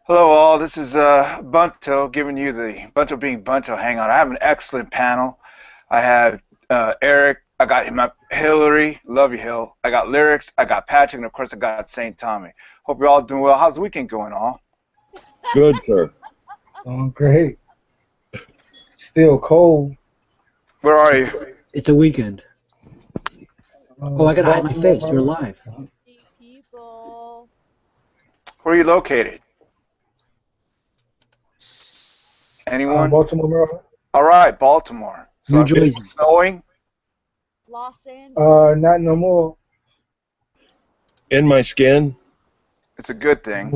Hello all, this is Bunto giving you the Bunto being Bunto Hangout. I have an excellent panel. I have Eric, I got him up, Hillary, love you Hill. I got Lyrics, I got Patrick, and of course I got St. Tommy. Hope you're all doing well. How's the weekend going all? Good, sir. Oh, great. Still cold. Where are you? It's a weekend. Oh, I gotta hide my Baltimore, face. You're live. People. Where are you located? Anyone? Baltimore, Maryland. All right, Baltimore. So New I'm getting Jersey. snowing. Los Angeles. Not no more. In my skin. It's a good thing.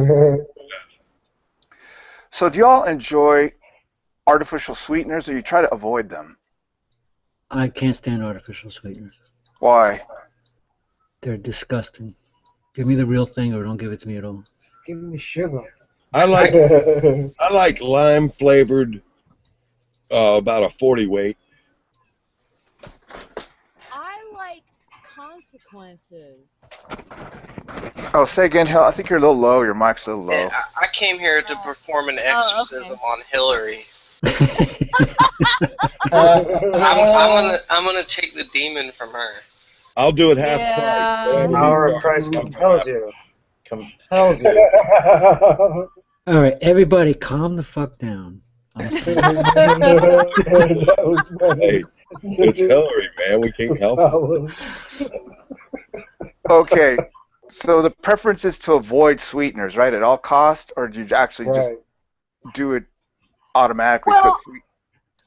So do y'all enjoy artificial sweeteners or you try to avoid them? I can't stand artificial sweeteners. Why? They're disgusting. Give me the real thing or don't give it to me at all. Give me sugar. I like lime flavored, about a 40 weight. I like consequences. Oh, say again, Hill. I think you're a little low. Your mic's a little low. Yeah, I came here to perform an exorcism on Hillary. I'm gonna take the demon from her. I'll do it half Yeah. price. The power of Christ compels you. Compels you. All right, everybody, calm the fuck down. That was funny. Hey, it's Hillary, man. We can't help it. Okay, so the preference is to avoid sweeteners, right, at all costs, or do you actually just Right. do it automatically? Well- put sweet-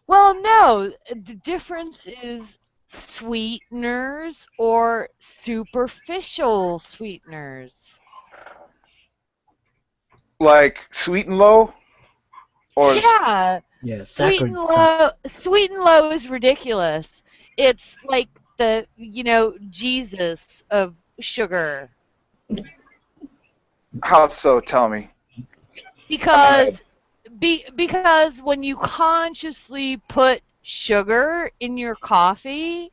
Well, no. The difference is sweeteners or superficial sweeteners. like sweet and low, or Yeah. Yeah, Sweet saccharin. and low is ridiculous. It's like the, Jesus of sugar. how so? Tell me. Because because when you consciously put sugar in your coffee,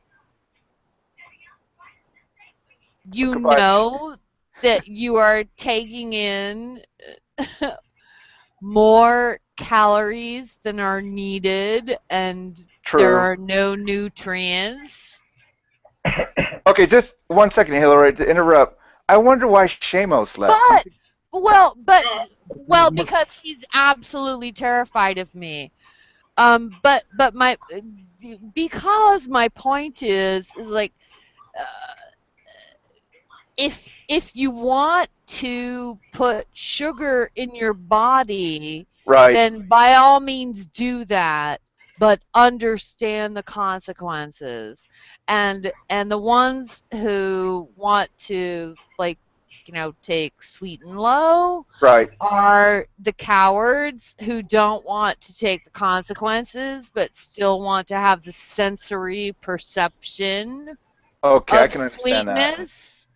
you Goodbye. know that you are taking in more calories than are needed and there True. are no nutrients. Okay, just 1 second, Hillary, to interrupt. I wonder why Shamos left. Well, because he's absolutely terrified of me. But because my point is like, if you want to put sugar in your body, Right. then by all means do that, but understand the consequences. And the ones who want to take sweet and low Right. are the cowards who don't want to take the consequences but still want to have the sensory perception Okay, I of can understand that. sweetness.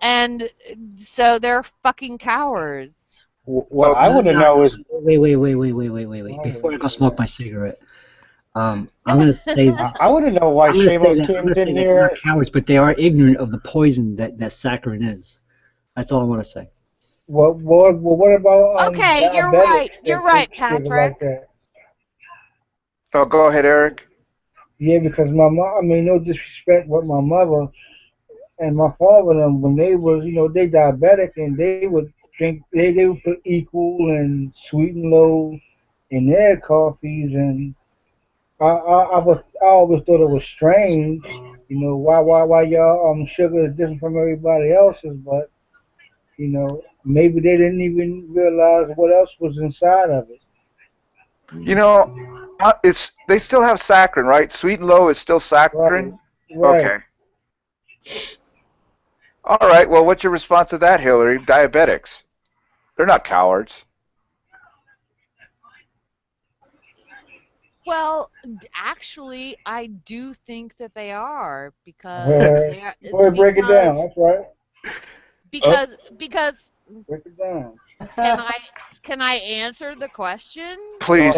And so they're fucking cowards. What I want to know is, Wait. Before I go smoke my cigarette, I'm gonna say I want to know why I'm gonna say Shamos that, I'm came gonna say in that here. they're not cowards, but they are ignorant of the poison that saccharin is. That's all I want to say. What about Okay, you're diabetics right. that You're right, take sugar Patrick. like that? Oh, go ahead, Eric. Yeah, because my mom, I mean, no disrespect, but my mother and my father, them, when they was, they diabetic and they would drink, they would put equal and sweet and low in their coffees, and I always thought it was strange, why y'all sugar is different from everybody else's, but maybe they didn't even realize what else was inside of it. You know, they still have saccharin, right? Sweet and low is still saccharin? Right. Okay. All right, well, what's your response to that, Hillary? Diabetics. They're not cowards. Well, actually, I do think that they are because they are, Boy, break it down. That's right. because Break it down. can I answer the question? Please.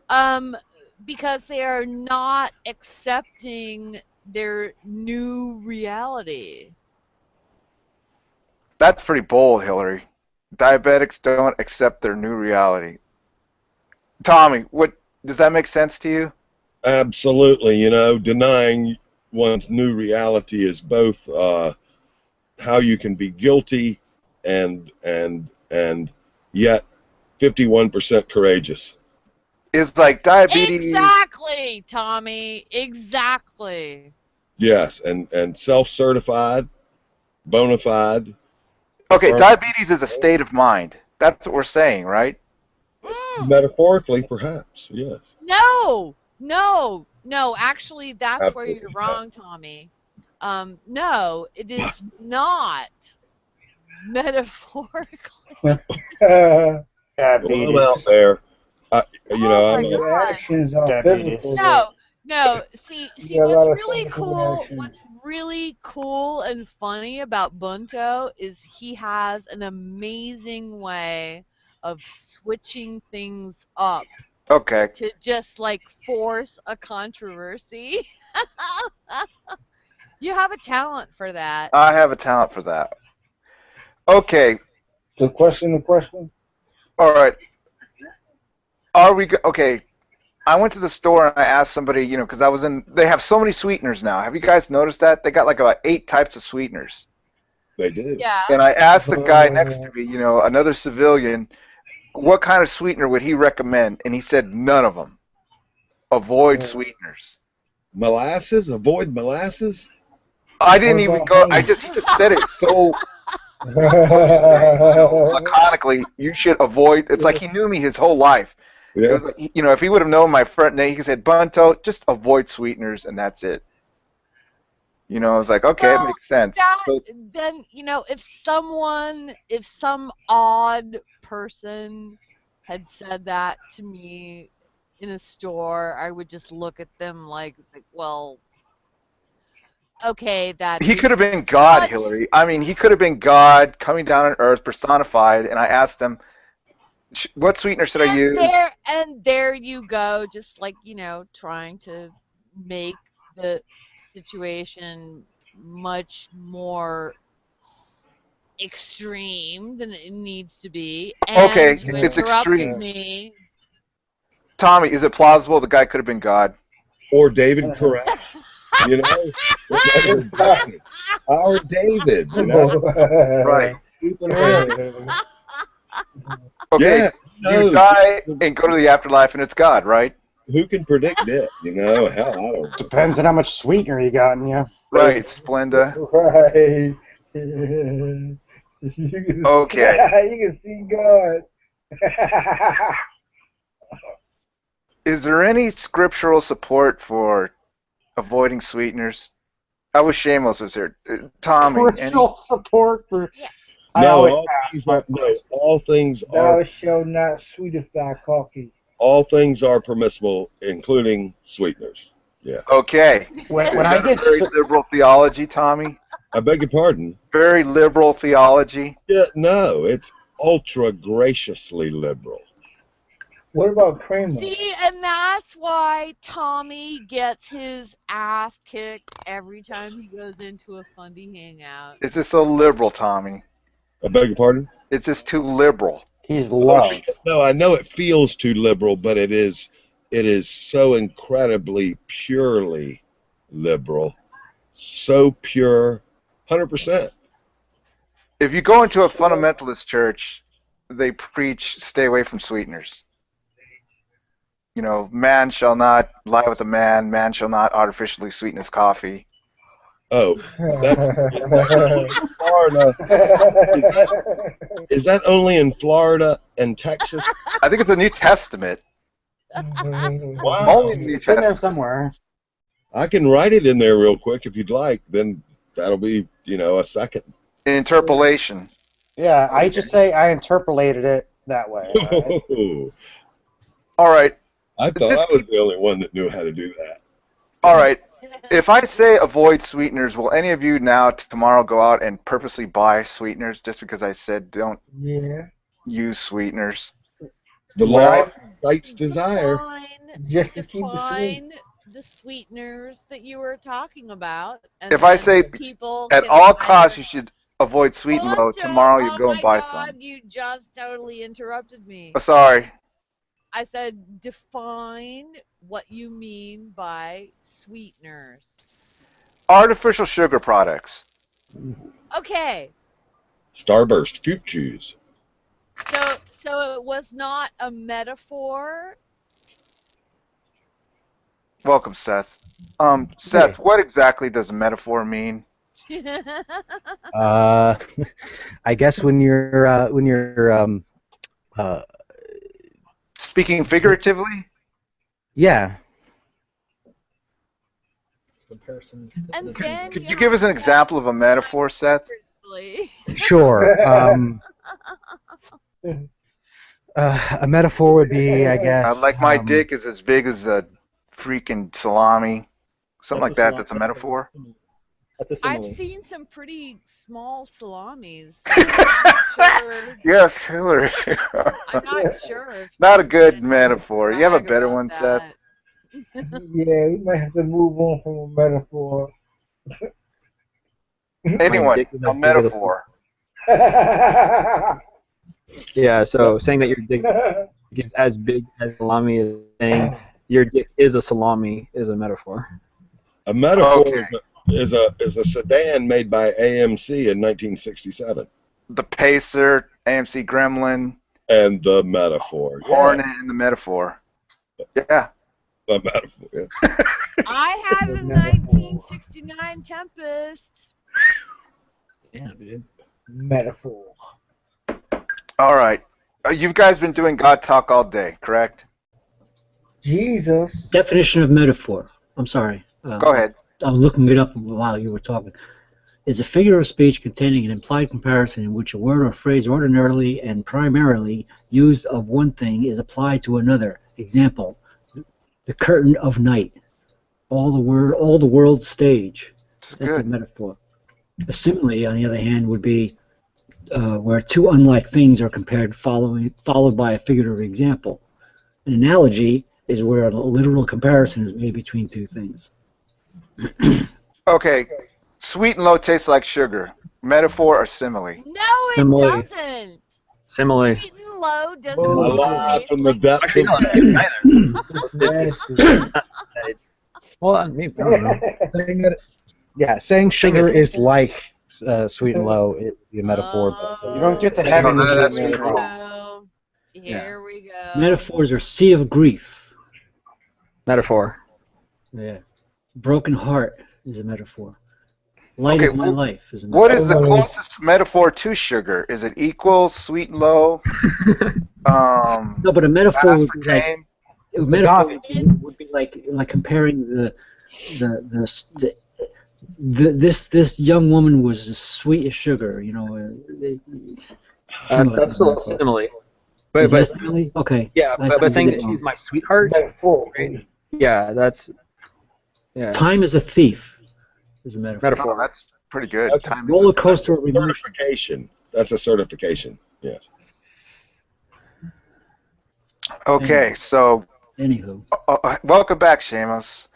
Um, because they are not accepting their new reality. That's pretty bold, Hillary. Diabetics don't accept their new reality. Tommy, what does that make sense to you? Absolutely. You know, denying one's new reality is both how you can be guilty and yet 51% courageous. It's like diabetes. Exactly, Tommy. Exactly. Yes, and self-certified, bona fide. Okay, affirm- diabetes is a state of mind. That's what we're saying, right? Metaphorically, perhaps. Yes. No, no, no. Actually, that's where Absolutely you're not. wrong, Tommy. No, it is not metaphorically. Well, I'm out Diabetes. there. You know, Oh my I'm Your God. actions are Diabetes. physical. No, no. See, You got a what's lot of really physical cool, actions. what's really cool and funny about Bunto is he has an amazing way of switching things up Okay, to just like force a controversy. You have a talent for that. I have a talent for that. Okay, The question. all right. Are we okay? I went to the store and I asked somebody, because I was in. They have so many sweeteners now. Have you guys noticed that? They got like about 8 types of sweeteners. they do. Yeah. And I asked the guy next to me, another civilian, what kind of sweetener would he recommend? And he said none of them. Avoid sweeteners. Molasses? Avoid molasses? I didn't even about go. honey? He just said it so laconically. You should avoid. It's like he knew me his whole life. It Yeah. was like, if he would have known my front name, he said, Bunto, just avoid sweeteners, and that's it. I was like, okay, it Well, makes sense. So, then, if some odd person had said that to me in a store, I would just look at them like, it's like, well, okay, that he is could have been God, such. Hillary. I mean, he could have been God coming down on earth, personified, and I asked him, what sweetener should I use? And there you go, just like, trying to make the situation much more extreme than it needs to be. Okay, And you it's interrupted extreme. me. Tommy, is it plausible the guy could have been God? Or David Koresh. You know? Our David, Right. Keeping him. Okay, Yeah, you die and go to the afterlife, and it's God, right? who can predict it? Hell, I don't know. Depends on how much sweetener you got in you. Right, Splenda. Right. Okay. You can see God. Is there any scriptural support for avoiding sweeteners? I wish Shameless was here. Tommy, Spiritual support for. I No, always all pass things my are, no, all things are Thou shalt not sweetify coffee. all things are permissible, including sweeteners. Yeah. Okay. When Is I that get very liberal theology, Tommy? I beg your pardon. Very liberal theology. Yeah, no, it's ultra graciously liberal. What about Kramer? See, and that's why Tommy gets his ass kicked every time he goes into a Fundy hangout. Is this so liberal, Tommy? I beg your pardon? It's just too liberal. He's love. No, I know it feels too liberal, but it is so incredibly purely liberal. So pure, 100%. If you go into a fundamentalist church, they preach stay away from sweeteners. Man shall not lie with a man, man shall not artificially sweeten his coffee. Oh, that's Florida. Is that only in Florida and Texas? I think it's a New Testament. Wow. Only the New It's in there Testament. somewhere. I can write it in there real quick if you'd like. Then that'll be, a second. Interpolation. Yeah, I just say I interpolated it that way. All right. I thought I was the only one that knew how to do that. All right. If I say avoid sweeteners, will any of you now tomorrow go out and purposely buy sweeteners just because I said don't use sweeteners? The law incites desire. Just to keep it Define the sweeteners that you were talking about. And If I say people at can all either- costs you should avoid sweet and low, Bunto, tomorrow you oh go and my buy God, some. you just totally interrupted me. Oh, sorry. I said define what you mean by sweeteners. Artificial sugar products. Okay, Starburst fruit juice. so it was not a metaphor. Welcome, Seth. Seth, what exactly does metaphor mean? I guess when you're uh, Speaking figuratively? yeah. And then Could you give us an example of a metaphor, Seth? Sure. A metaphor would be, I guess. Like my dick is as big as a freaking salami. Something like that. That's a metaphor. That's a simile. I've seen some pretty small salamis. So I'm not sure. Yes, Hillary. I'm not sure if Not a good metaphor. You have a brag better about one, Seth? that. Yeah, we might have to move on from a metaphor. Anyone, dick is a as big as a- metaphor. Yeah, so saying that your dick is as big as salami is saying your dick is a salami is a metaphor. A metaphor Okay. is a sedan made by AMC in 1967. The Pacer, AMC Gremlin, And the metaphor. Yeah, Hornet, and the metaphor. Yeah. the metaphor. Yeah. I had a 1969 Tempest. Yeah, dude. Metaphor. All right. You guys been doing God talk all day, correct? Jesus. Definition of metaphor. I'm sorry. Go ahead. I was looking it up while you were talking. Is a figure of speech containing an implied comparison in which a word or phrase ordinarily and primarily used of one thing is applied to another. Example: the curtain of night. All the world's stage. It's That's a good. metaphor. A simile, on the other hand, would be where two unlike things are compared, followed by a figurative example. An analogy is where a literal comparison is made between two things. Okay. Sweet and low tastes like sugar. Metaphor or simile? No, it Simile. doesn't. Simile. Sweet and low does Oh, A not lie taste from the like depths Actually, of no, neither. Nasty. Well, maybe, I don't know. Saying that, yeah, saying sugar is like sweet and low is a metaphor. You don't get to Oh, heaven to no, do that's a here we true. metaphor. go. Here we go. Metaphors are sea of grief. Metaphor. Yeah. Broken heart is a metaphor. Light Okay, of my wh- life is a metaphor. What is the closest metaphor to sugar? Is it equal, sweet and low? No, but a metaphor would be like aspartame? a metaphor would be like comparing this young woman was as sweet as sugar. You know. That's still a simile. But Is that simile? Okay. yeah, I but saying did it that wrong. she's my sweetheart, Metaphor. right? Yeah, that's Time is a thief is a metaphor. Oh, metaphor. that's pretty good. That's Time Roller is coaster of emotion. certification. That's a certification. Yes. Okay, so Anywho. welcome back, Seamus.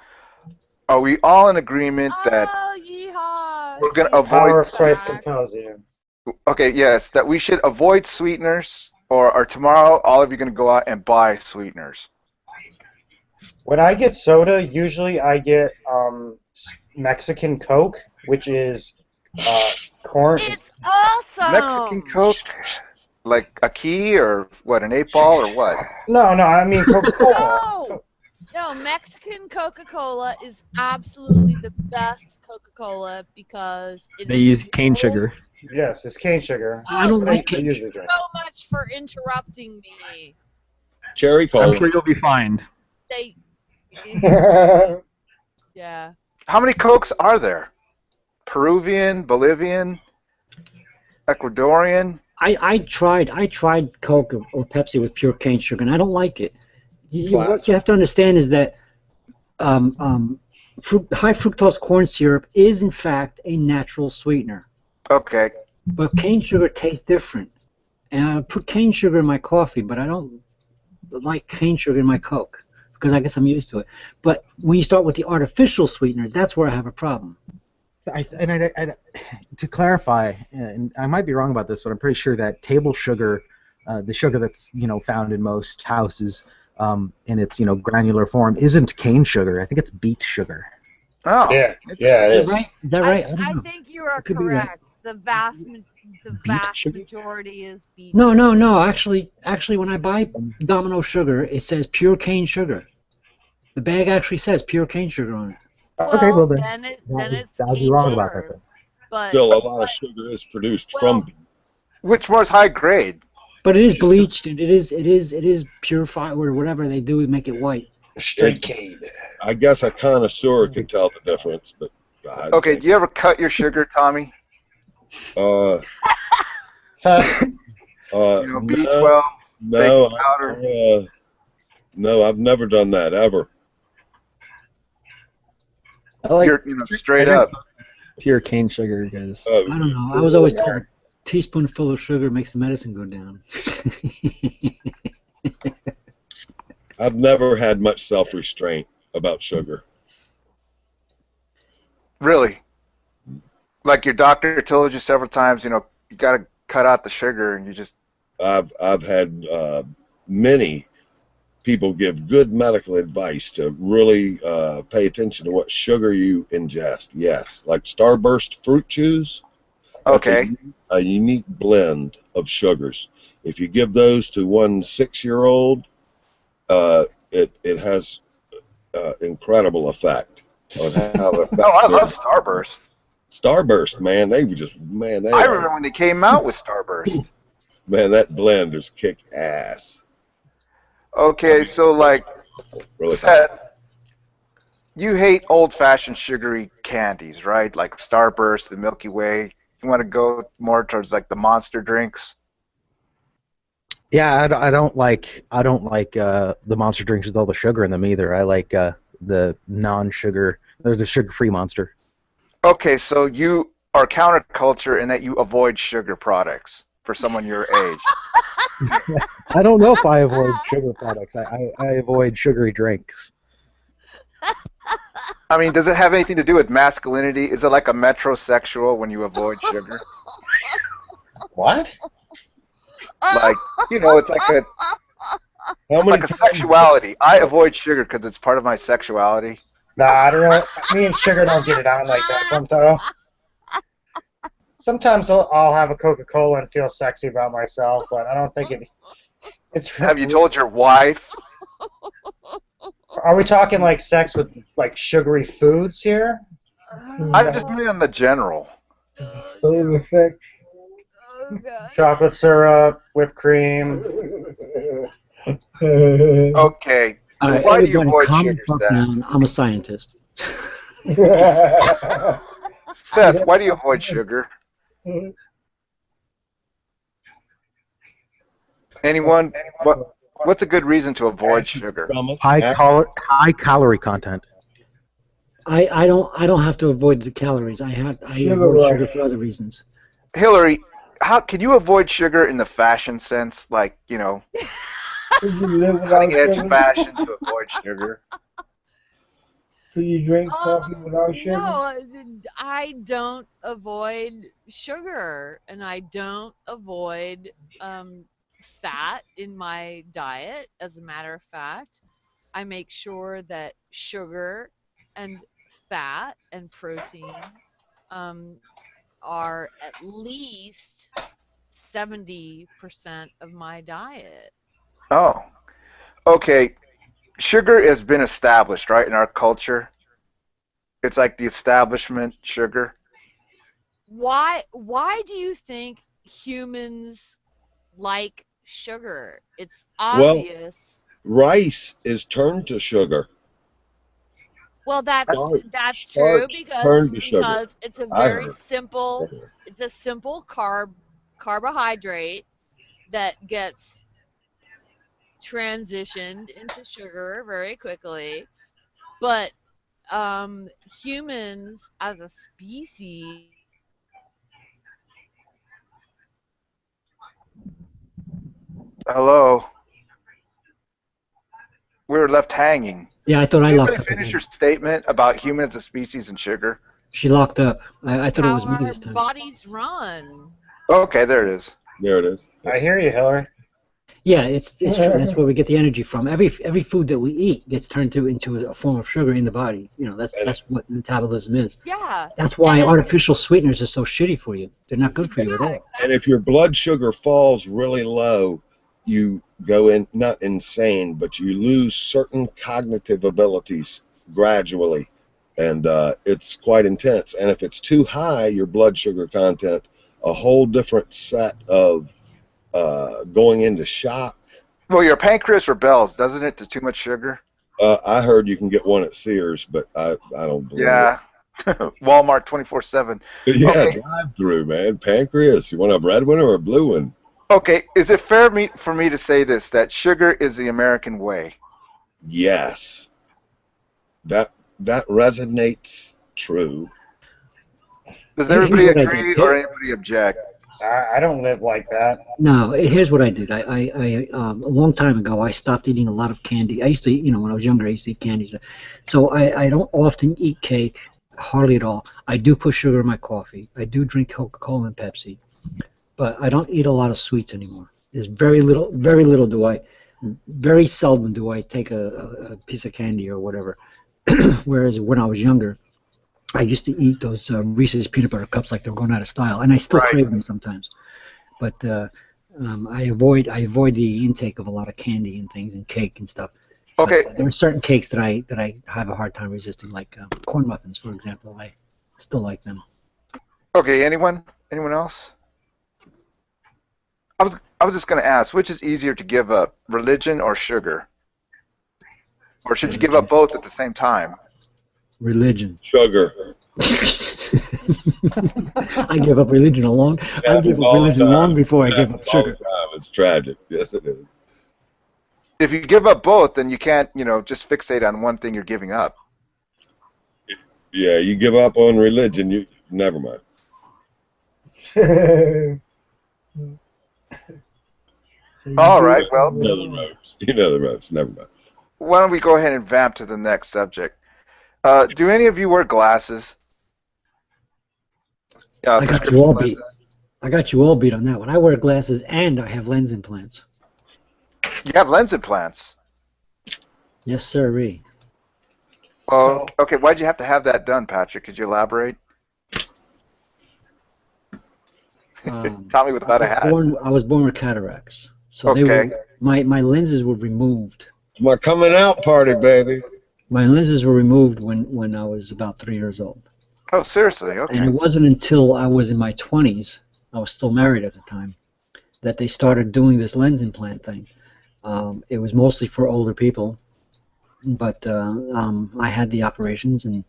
Are we all in agreement that Oh, yeehaw. we're gonna She's Power avoid? of Christ back. compels you. Okay, yes, that we should avoid sweeteners, or tomorrow all of you gonna go out and buy sweeteners? When I get soda, usually I get Mexican Coke, which is corn. It's awesome. Mexican Coke, like a key or what? An 8-ball or what? No, I mean Coca-Cola. No, Mexican Coca-Cola is absolutely the best Coca-Cola because it They is use the cane old- sugar. Yes, it's cane sugar. I don't That's what like I cane usually drink. So much for interrupting me. Cherry I'm cola. sure you'll be fine. They, yeah. How many Cokes are there? Peruvian, Bolivian, Ecuadorian? I tried Coke or Pepsi with pure cane sugar, and I don't like it. What Classic. you have to understand is that high fructose corn syrup is in fact a natural sweetener, Okay. but cane sugar tastes different. And I put cane sugar in my coffee, but I don't like cane sugar in my Coke because I guess I'm used to it. But when you start with the artificial sweeteners, that's where I have a problem. To clarify, and I might be wrong about this, but I'm pretty sure that table sugar, the sugar that's found in most houses, in its granular form, isn't cane sugar. I think it's beet sugar. Oh, Yeah, yeah, it is. Right? Is that right? I don't I know. think you are It could be right. correct. The vast Beet sugar? majority is beet. No, sugar. no, no. Actually, when I buy Domino sugar, it says pure cane sugar. The bag actually says pure cane sugar on it. Okay, well then, then it's I'll be cane wrong about that sugar. then. But Still, a lot of sugar is produced from beet. which was high grade? But it is bleached and it is purified or whatever they do to make it white. Straight cane. I guess a connoisseur could tell the difference, but Okay, do you ever cut your sugar, Tommy? Uh, B12, no, baking powder. no, I've never done that ever. I like You're straight up. pure cane sugar because I don't know. I was always told a teaspoonful of sugar makes the medicine go down. I've never had much self-restraint about sugar. Really? Like your doctor told you several times, you got to cut out the sugar, and you just. I've had many people give good medical advice to really pay attention to what sugar you ingest. Yes, like Starburst fruit chews. That's Okay. a unique blend of sugars. If you give those to one 6-year-old, it has incredible effect on how it affects Oh, I love Starburst. Starburst, man. They I remember when they came out with Starburst. man, that blend is kick ass. Okay, so Really. Seth, you hate old-fashioned sugary candies, right? Like Starburst, the Milky Way. You want to go more towards like the monster drinks? Yeah, I don't like the monster drinks with all the sugar in them either. I like the non-sugar. There's a sugar-free monster. Okay, so you are counterculture in that you avoid sugar products for someone your age. I don't know if I avoid sugar products. I avoid sugary drinks. I mean, does it have anything to do with masculinity? Is it like a metrosexual when you avoid sugar? What? Like, it's like a How many like a times? sexuality. I avoid sugar because it's part of my sexuality. Nah, I don't really. Me and sugar don't get it on like that, Bunto. Sometimes I'll have a Coca-Cola and feel sexy about myself, but I don't think it's. Have you told your wife? Are we talking like sex with like sugary foods here? I just mean on the general. Soda effect. Chocolate syrup, whipped cream. Okay. All right, Why do you everybody, avoid calm the sugar, fuck Seth? down. I'm a scientist. Seth, why do you avoid sugar? Anyone? What's a good reason to avoid sugar? High calorie content. I don't have to avoid the calories. I avoid sugar for other reasons. Hillary, how can you avoid sugar in the fashion sense? Like, cutting edge fashion to avoid sugar? So you drink coffee without sugar? No, I don't avoid sugar, and I don't avoid fat in my diet. As a matter of fact, I make sure that sugar and fat and protein are at least 70% of my diet. Oh, okay. Sugar has been established, right, in our culture. It's like the establishment sugar. Why do you think humans like sugar? It's Well, obvious. rice is turned to sugar. Well, that's true Starch turned to sugar. because it's a I very heard. simple carbohydrate that gets transitioned into sugar very quickly. But humans as a species Hello. We were left hanging. Yeah, I thought I Can you locked really up finish again. your statement about humans as a species and sugar? She locked up. I thought it How was me our this time. bodies run. Okay, there it is. There it is. I hear you, Hillary. Yeah, it's true. That's where we get the energy from. Every food that we eat gets turned into a form of sugar in the body. You know, that's what metabolism is. Yeah. That's why And- artificial sweeteners are so shitty for you. They're not good for you at all. And if your blood sugar falls really low, you go in, not insane, but you lose certain cognitive abilities gradually. And it's quite intense. And if it's too high, your blood sugar content, a whole different set of going into shock. Well, your pancreas rebels, doesn't it, to too much sugar? I heard you can get one at Sears, but I don't believe Yeah. Walmart 24/7. it. Yeah, Okay. drive through, man. Pancreas. You want a red one or a blue one? Okay, is it fair for me to say this, that sugar is the American way? Yes. That resonates true. Does Here's everybody what I agree did. or anybody object? I don't live like that. No, here's what I did. I a long time ago, I stopped eating a lot of candy. I used to, when I was younger, I used to eat candies. So I don't often eat cake, hardly at all. I do put sugar in my coffee. I do drink Coca-Cola and Pepsi, but I don't eat a lot of sweets anymore. There's very little very seldom do I take a piece of candy or whatever. Whereas when I was younger, I used to eat those Reese's peanut butter cups like they're going out of style, and I still Right. crave them sometimes. But I avoid the intake of a lot of candy and things and cake and stuff. Okay, But there are certain cakes that I have a hard time resisting, like corn muffins, for example. I still like them. okay, anyone else? I was just going to ask, which is easier to give up, religion or sugar? Or should you give up both at the same time? Religion. Sugar. I give up religion I Happens give up all the religion time. long before I give up Happens all sugar. the time. It's tragic. Yes, it is. If you give up both, then you can't, just fixate on one thing you're giving up. Yeah, you give up on religion, you never mind. All right, well, You know the ropes. You know the ropes. Never mind. why don't we go ahead and vamp to the next subject? Do any of you wear glasses? I got you prescription all lenses? beat. I got you all beat on that one. I wear glasses and I have lens implants. You have lens implants. Yes, sirree. Well, okay, why'd you have to have that done, Patrick? Could you elaborate? Tell me without a hat. I was born with cataracts, so Okay. my lenses were removed. It's my coming out party, baby. My lenses were removed when I was about 3 years old, Oh, seriously? and Okay. it wasn't until I was in my 20s, I was still married at the time, that they started doing this lens implant thing. It was mostly for older people, but I had the operations, and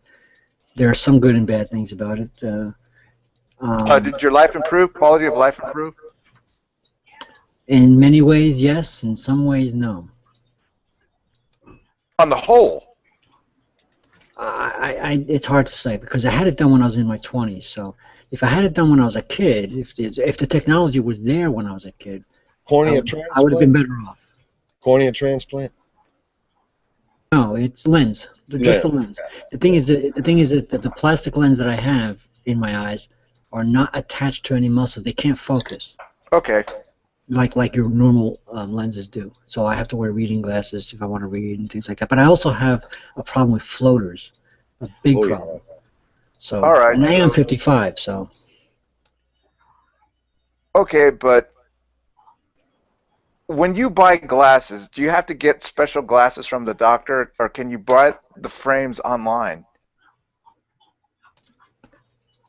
there are some good and bad things about it. Did your life improve? Quality of life improve? In many ways, yes. In some ways, no. On the whole. It's hard to say because I had it done when I was in my 20s. So if I had it done when I was a kid, if the technology was there when I was a kid, Cornea I would have been transplant? better off. Cornea transplant? No, it's lens. Just the lens. The thing is that the plastic lens that I have in my eyes are not attached to any muscles. They can't focus Okay. like your normal lenses do. So I have to wear reading glasses if I want to read and things like that. But I also have a problem with floaters, a big Oh, yeah. problem. So All right, and I am so- 55, so Okay, but when you buy glasses, do you have to get special glasses from the doctor, or can you buy the frames online?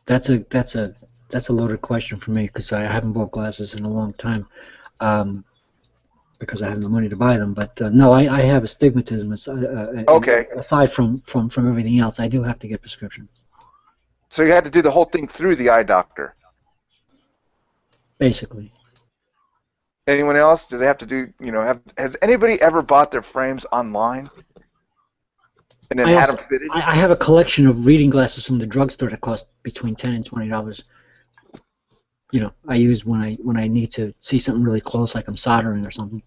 that's a loaded question for me because I haven't bought glasses in a long time. Because I have no money to buy them, but no, I have astigmatism. Okay. Aside from everything else, I do have to get prescription. So you had to do the whole thing through the eye doctor. Basically, Anyone else? Do they have to do, has anybody ever bought their frames online and then had them fitted? I have a collection of reading glasses from the drugstore that cost between $10 and $20. I use when I need to see something really close, like I'm soldering or something.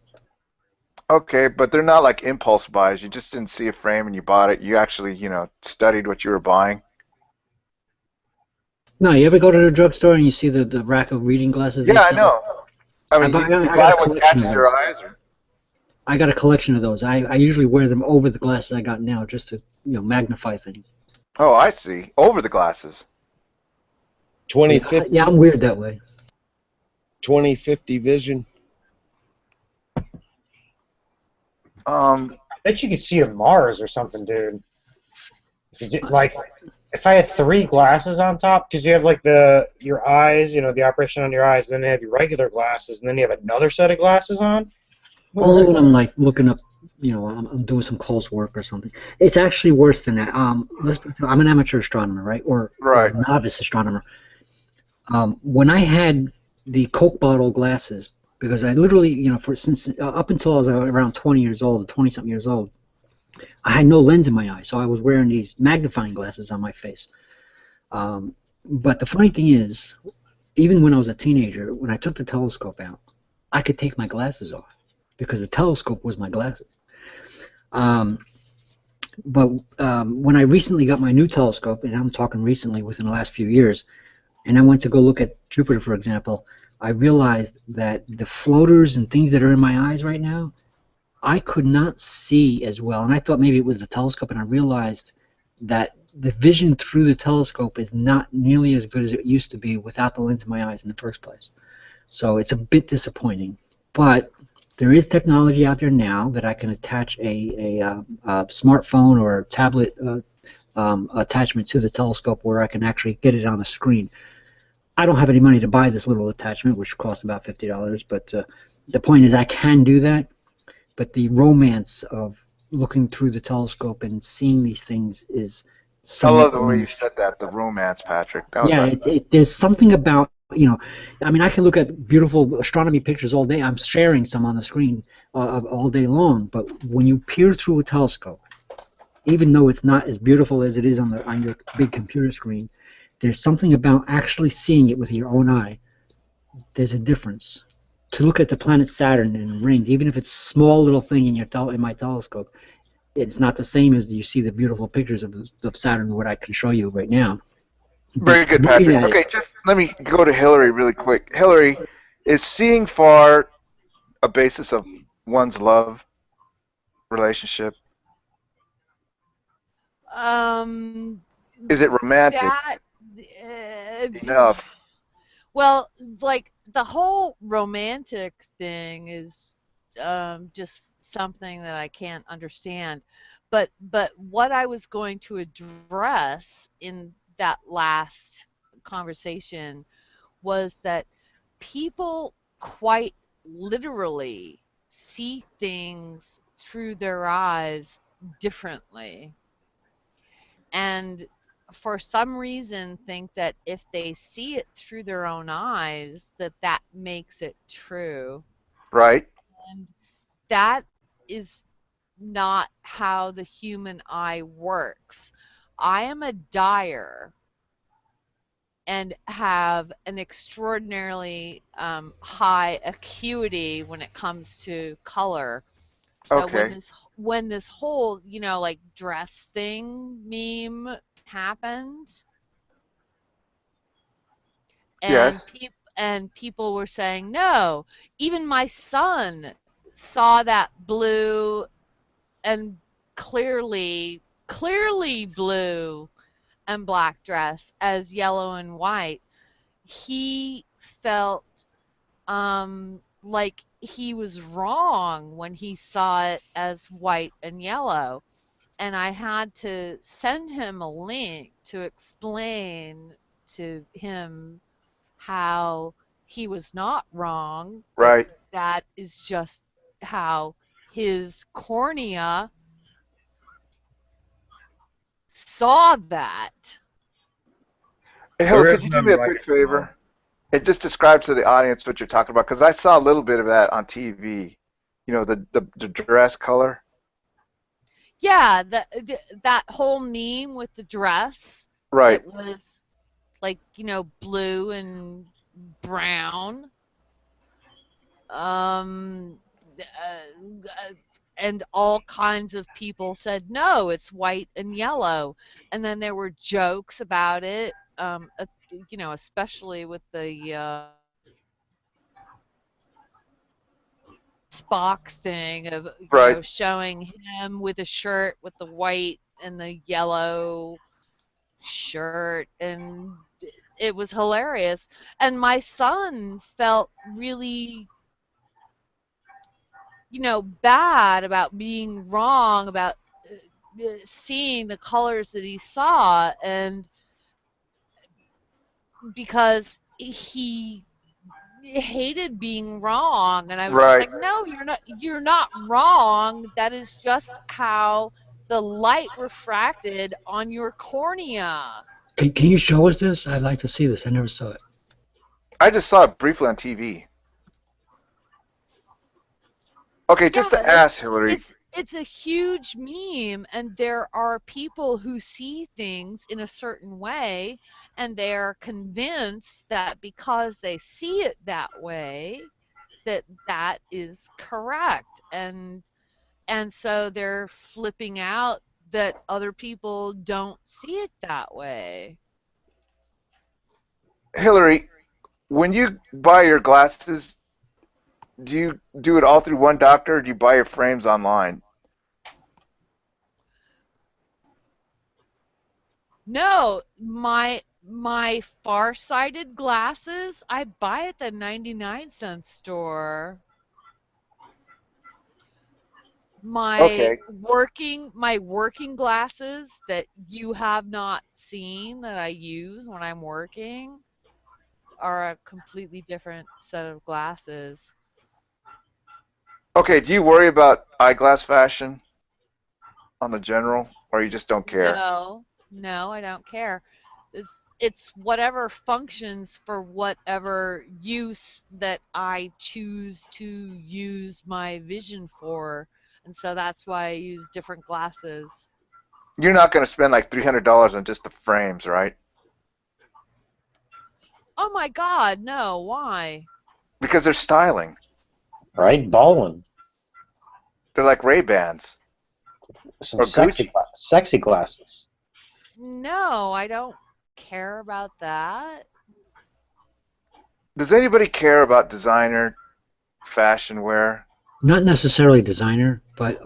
Okay, but they're not like impulse buys. You just didn't see a frame and you bought it. You actually, studied what you were buying. No, you ever go to the drugstore and you see the rack of reading glasses they Yeah, I sell? know. I mean, you I got buy a what collection of catches your those. eyes. I got a collection of those. I usually wear them over the glasses I got now just to magnify things. Oh, I see. Over the glasses. Yeah, 2050, yeah, I'm weird that way. 2050 vision. Um, I bet you could see to Mars or something, dude. If you did, like, if I had 3 glasses on top, because you have like your eyes, the operation on your eyes, then you have your regular glasses, and then you have another set of glasses on. Only when I'm like looking up, I'm doing some close work or something. It's actually worse than that. I'm an amateur astronomer, right, or right. a novice astronomer. When I had the Coke bottle glasses, because I literally, since up until I was around 20 years old, 20 something years old, I had no lens in my eye, so I was wearing these magnifying glasses on my face. But the funny thing is, even when I was a teenager, when I took the telescope out, I could take my glasses off because the telescope was my glasses. But when I recently got my new telescope, and I'm talking recently within the last few years, and I went to go look at Jupiter, for example, I realized that the floaters and things that are in my eyes right now, I could not see as well. And I thought maybe it was the telescope, and I realized that the vision through the telescope is not nearly as good as it used to be without the lens in my eyes in the first place. So it's a bit disappointing. But there is technology out there now that I can attach a smartphone or a tablet attachment to the telescope where I can actually get it on the screen. I don't have any money to buy this little attachment, which costs about $50, but the point is I can do that, but the romance of looking through the telescope and seeing these things is I somewhat love the way you unique. said that, the romance, Patrick. That was Yeah, there's something about, I mean, I can look at beautiful astronomy pictures all day. I'm sharing some on the screen all day long, but when you peer through a telescope, even though it's not as beautiful as it is on your big computer screen, there's something about actually seeing it with your own eye. There's a difference. To look at the planet Saturn and rings, even if it's a small little thing in my telescope, it's not the same as you see the beautiful pictures of Saturn, what I can show you right now. But very good, looking Patrick. at it, Okay, just let me go to Hillary really quick. Hillary, is seeing far a basis of one's love relationship? Um, Is it romantic that uh, enough? well, like the whole romantic thing is just something that I can't understand. But what I was going to address in that last conversation was that people quite literally see things through their eyes differently, and for some reason think that if they see it through their own eyes that makes it true, Right? and that is not how the human eye works. I am a dyer and have an extraordinarily high acuity when it comes to color. So Okay. when this whole like dress thing meme happened, and Yes. people were saying no, even my son saw that blue and clearly blue and black dress as yellow and white. He felt like he was wrong when he saw it as white and yellow. And I had to send him a link to explain to him how he was not wrong, that Right. that is just how his cornea saw that. Hey, Hillary, There could is you no do me a right big or wrong. favor? It just describes to the audience what you're talking about because I saw a little bit of that on TV. You know, the dress color. Yeah, that whole meme with the dress Right. that was like, blue and brown. Um, and all kinds of people said no, it's white and yellow. And then there were jokes about it. you know, especially with the Spock thing of, you Right. know, showing him with a shirt with the white and the yellow shirt, and it was hilarious. And my son felt really, you know, bad about being wrong about seeing the colors that he saw, and because he hated being wrong, and I was just Right. like, no, you're not wrong. That is just how the light refracted on your cornea. Can you show us this? I'd like to see this. I never saw it. I just saw it briefly on TV. Okay, Yeah, just to it's ask Hillary. it's a huge meme, and there are people who see things in a certain way, and they're convinced that because they see it that way, that that is correct, and so they're flipping out that other people don't see it that way. Hillary, when you buy your glasses, do you do it all through one doctor, or do you buy your frames online? No, my far-sighted glasses I buy at the 99-cent store. Okay. My working glasses that you have not seen that I use when I'm working are a completely different set of glasses. Okay, do you worry about eyeglass fashion on the general, or you just don't care? No, no, I don't care. It's whatever functions for whatever use that I choose to use my vision for, and so that's why I use different glasses. You're not going to spend like $300 on just the frames, right? Oh my God, no, why? Because they're styling. Right? Ballin'. They're like Ray-Bans Some or Gucci. sexy glasses. No, I don't care about that. Does anybody care about designer fashion wear? Not necessarily designer, but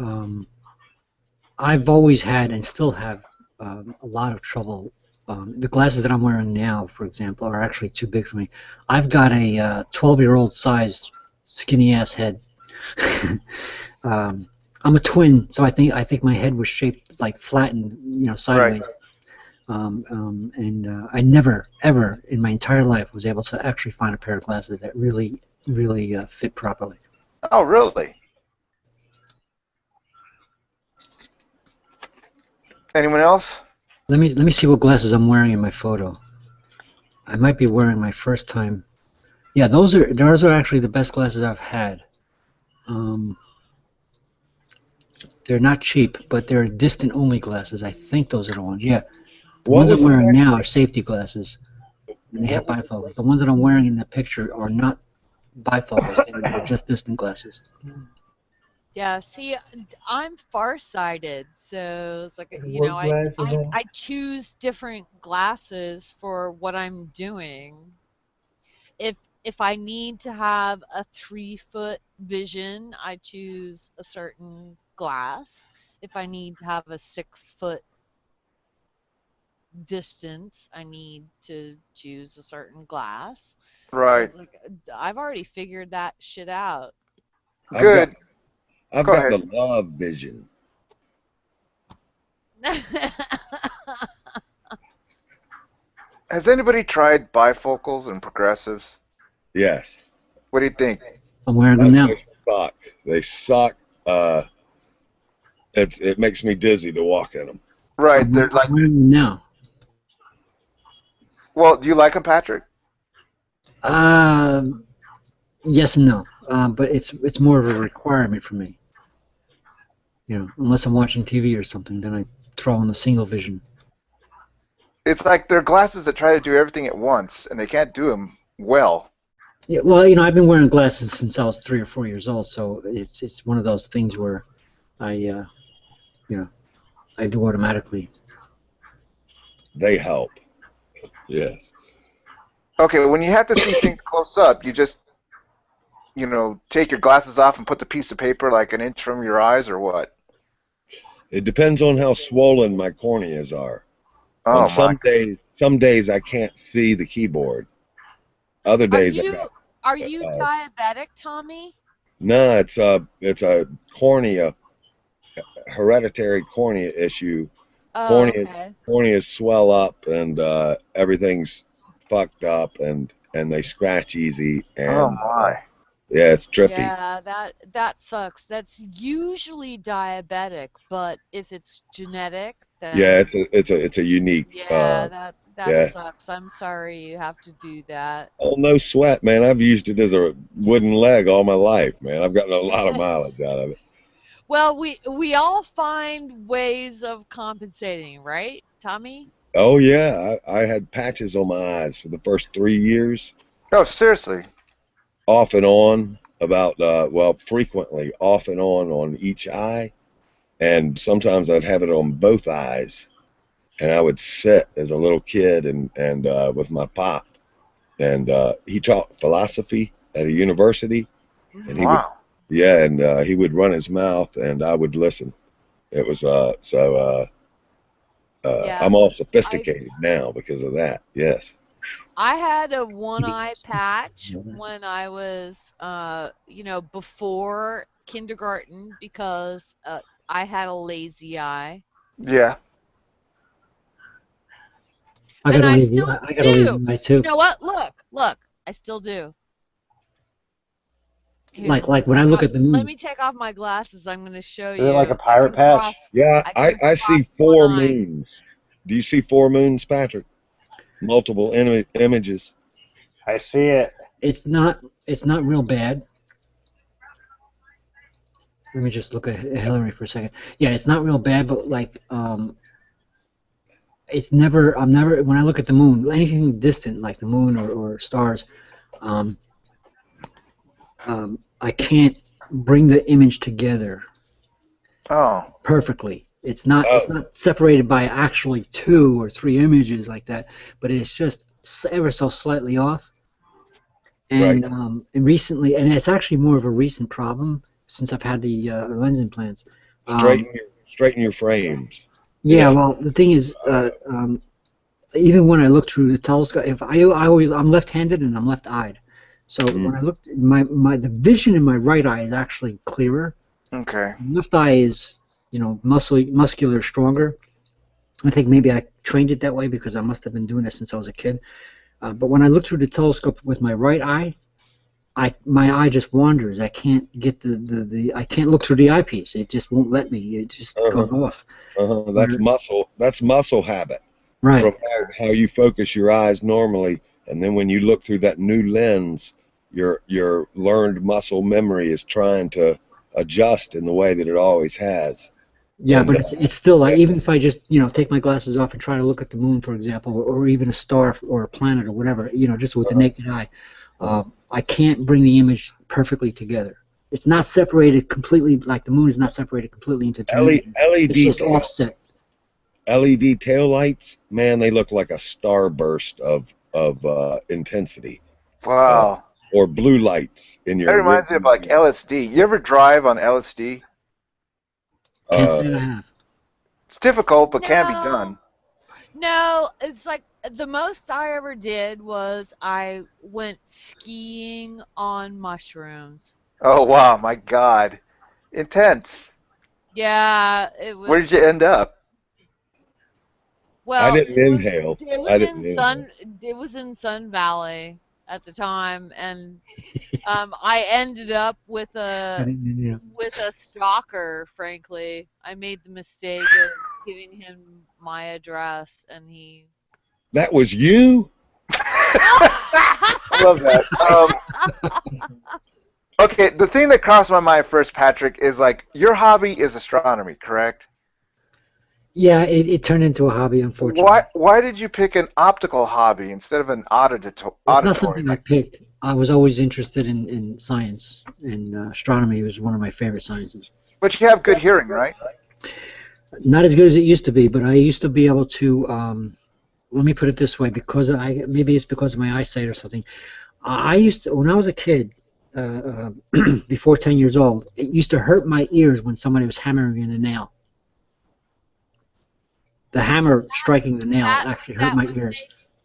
I've always had and still have a lot of trouble. The glasses that I'm wearing now, for example, are actually too big for me. I've got a 12-year-old size skinny ass head. I'm a twin, so I think my head was shaped like flattened, you know, Right. sideways. And I never, ever in my entire life was able to actually find a pair of glasses that really, really fit properly. Oh, really? Anyone else? Let me see what glasses I'm wearing in my photo. I might be wearing my first time. Yeah, those are actually the best glasses I've had. Um, they're not cheap, but they're distant only glasses. I think those are the ones. Yeah, the What ones was I'm the wearing question? now are safety glasses, and they have What was bifocals. The ones that I'm wearing in the picture are not bifocals. They're just distant glasses. Yeah, see, I'm farsighted, so it's like, you know, Work glasses on. I choose different glasses for what I'm doing. If if I need to have a 3-foot vision, I choose a certain glass. If I need to have a 6-foot distance, I need to choose a certain glass. So Right. it's like I've already figured that shit out. I've got Good. I've Go got ahead. the love vision. Has anybody tried bifocals and progressives? Yes. What do you think? I'm wearing them They now. suck. They suck. It makes me dizzy to walk in them. Right. They're I'm like, wearing them now. well, do you like them, Patrick? Um, yes and no, but it's more of a requirement for me. You know, unless I'm watching TV or something, then I throw on the single vision. It's like they're glasses that try to do everything at once, and they can't do them well. Yeah, well, you know, I've been wearing glasses since I was 3 or 4 years old, so it's one of those things where I you know, I do automatically. They help. Yes. Okay, when you have to see things close up, you just, take your glasses off and put the piece of paper like an inch from your eyes, or what? It depends on how swollen my corneas are. On Oh my. some days I can't see the keyboard. Other Are days I you got are you uh, diabetic, Tommy? no, it's a cornea, hereditary cornea issue. Oh, Corneas okay. corneas swell up and everything's fucked up and they scratch easy Oh and my. yeah, it's trippy. Yeah, that sucks. That's usually diabetic, but if it's genetic, Yeah, then it's a unique yeah, that yeah. sucks. I'm sorry you have to do that. Oh, no sweat, man. I've used it as a wooden leg all my life, man. I've gotten a lot of mileage out of it. Well, we all find ways of compensating, right, Tommy? Oh yeah, I had patches on my eyes for the first 3 years, Oh, seriously. off and on, about well, frequently off and on each eye, and sometimes I'd have it on both eyes, and I would sit as a little kid and with my pop, and he taught philosophy at a university, and he would Wow. yeah, and he would run his mouth, and I would listen. It was Yeah, I'm all I sophisticated now because of that. Yes. I had a one eye patch when I was before kindergarten because I had a lazy eye. Yeah. I And got a I lazy, still I got a lazy do. eye You too. know what? Look, I still do. Here, Like when I look at the let moon. me take off my glasses. I'm going to show Is it like a you. pirate patch? Yeah, I I, can I cross see one four eye. moons. Do you see four moons, Patrick? Multiple images. I see it. It's not real bad. Let me just look at Hillary for a second. Yeah, it's not real bad, but like it's never. I'm never when I look at the moon, anything distant like the moon or stars. Um, I can't bring the image together Oh. perfectly. It's Oh, not separated by actually 2 or 3 images like that, but it's just ever so slightly off. right. And recently, and it's actually more of a recent problem since I've had the lens implants. Um, Straighten your frames. yeah, Yeah. well, the thing is, even when I look through the telescope, if I'm left-handed and I'm left-eyed, so when I look, the vision in my right eye is actually clearer. Okay. Left eye is, muscular, stronger. I think maybe I trained it that way because I must have been doing it since I was a kid. But when I look through the telescope with my right eye, my eye just wanders. I can't get I can't look through the eyepiece. It just won't let me. It just goes off. That's muscle. That's muscle habit Right. from how you focus your eyes normally, and then when you look through that new lens, your learned muscle memory is trying to adjust in the way that it always has. Yeah, And but it's still like even if I just take my glasses off and try to look at the moon, for example, or even a star or a planet or whatever, just with the naked eye, I can't bring the image perfectly together. It's not separated completely, like the moon is not separated completely into 2 images. It's just offset. LED tail lights, man, they look like a starburst of intensity. Wow. Or blue lights in That your rear reminds me of like view. LSD. You ever drive on LSD? Can't Uh, say I have. It's difficult, but can be No, done. no, it's like the most I ever did was I went skiing on mushrooms. Oh wow, my God. Intense. Yeah, it Where did was. you end up? I Well, didn't inhale. it I was didn't in inhale. Sun Valley at the time, and I ended up with I a didn't, stalker. Frankly, I made the mistake of giving him my address, and he. That was you? I love that. Okay, the thing that crossed my mind first, Patrick, is like your hobby is astronomy, correct? Yeah, it turned into a hobby, unfortunately. Why did you pick an optical hobby instead of an It's not auditory? something I picked. I was always interested in science, and astronomy was one of my favorite sciences. But you have good hearing, right? Not as good as it used to be, but I used to be able to let me put it this way, because maybe it's because of my eyesight or something. I used to, when I was a kid, before 10 years old, it used to hurt my ears when somebody was hammering in a nail. The hammer striking the nail actually hurt my ears.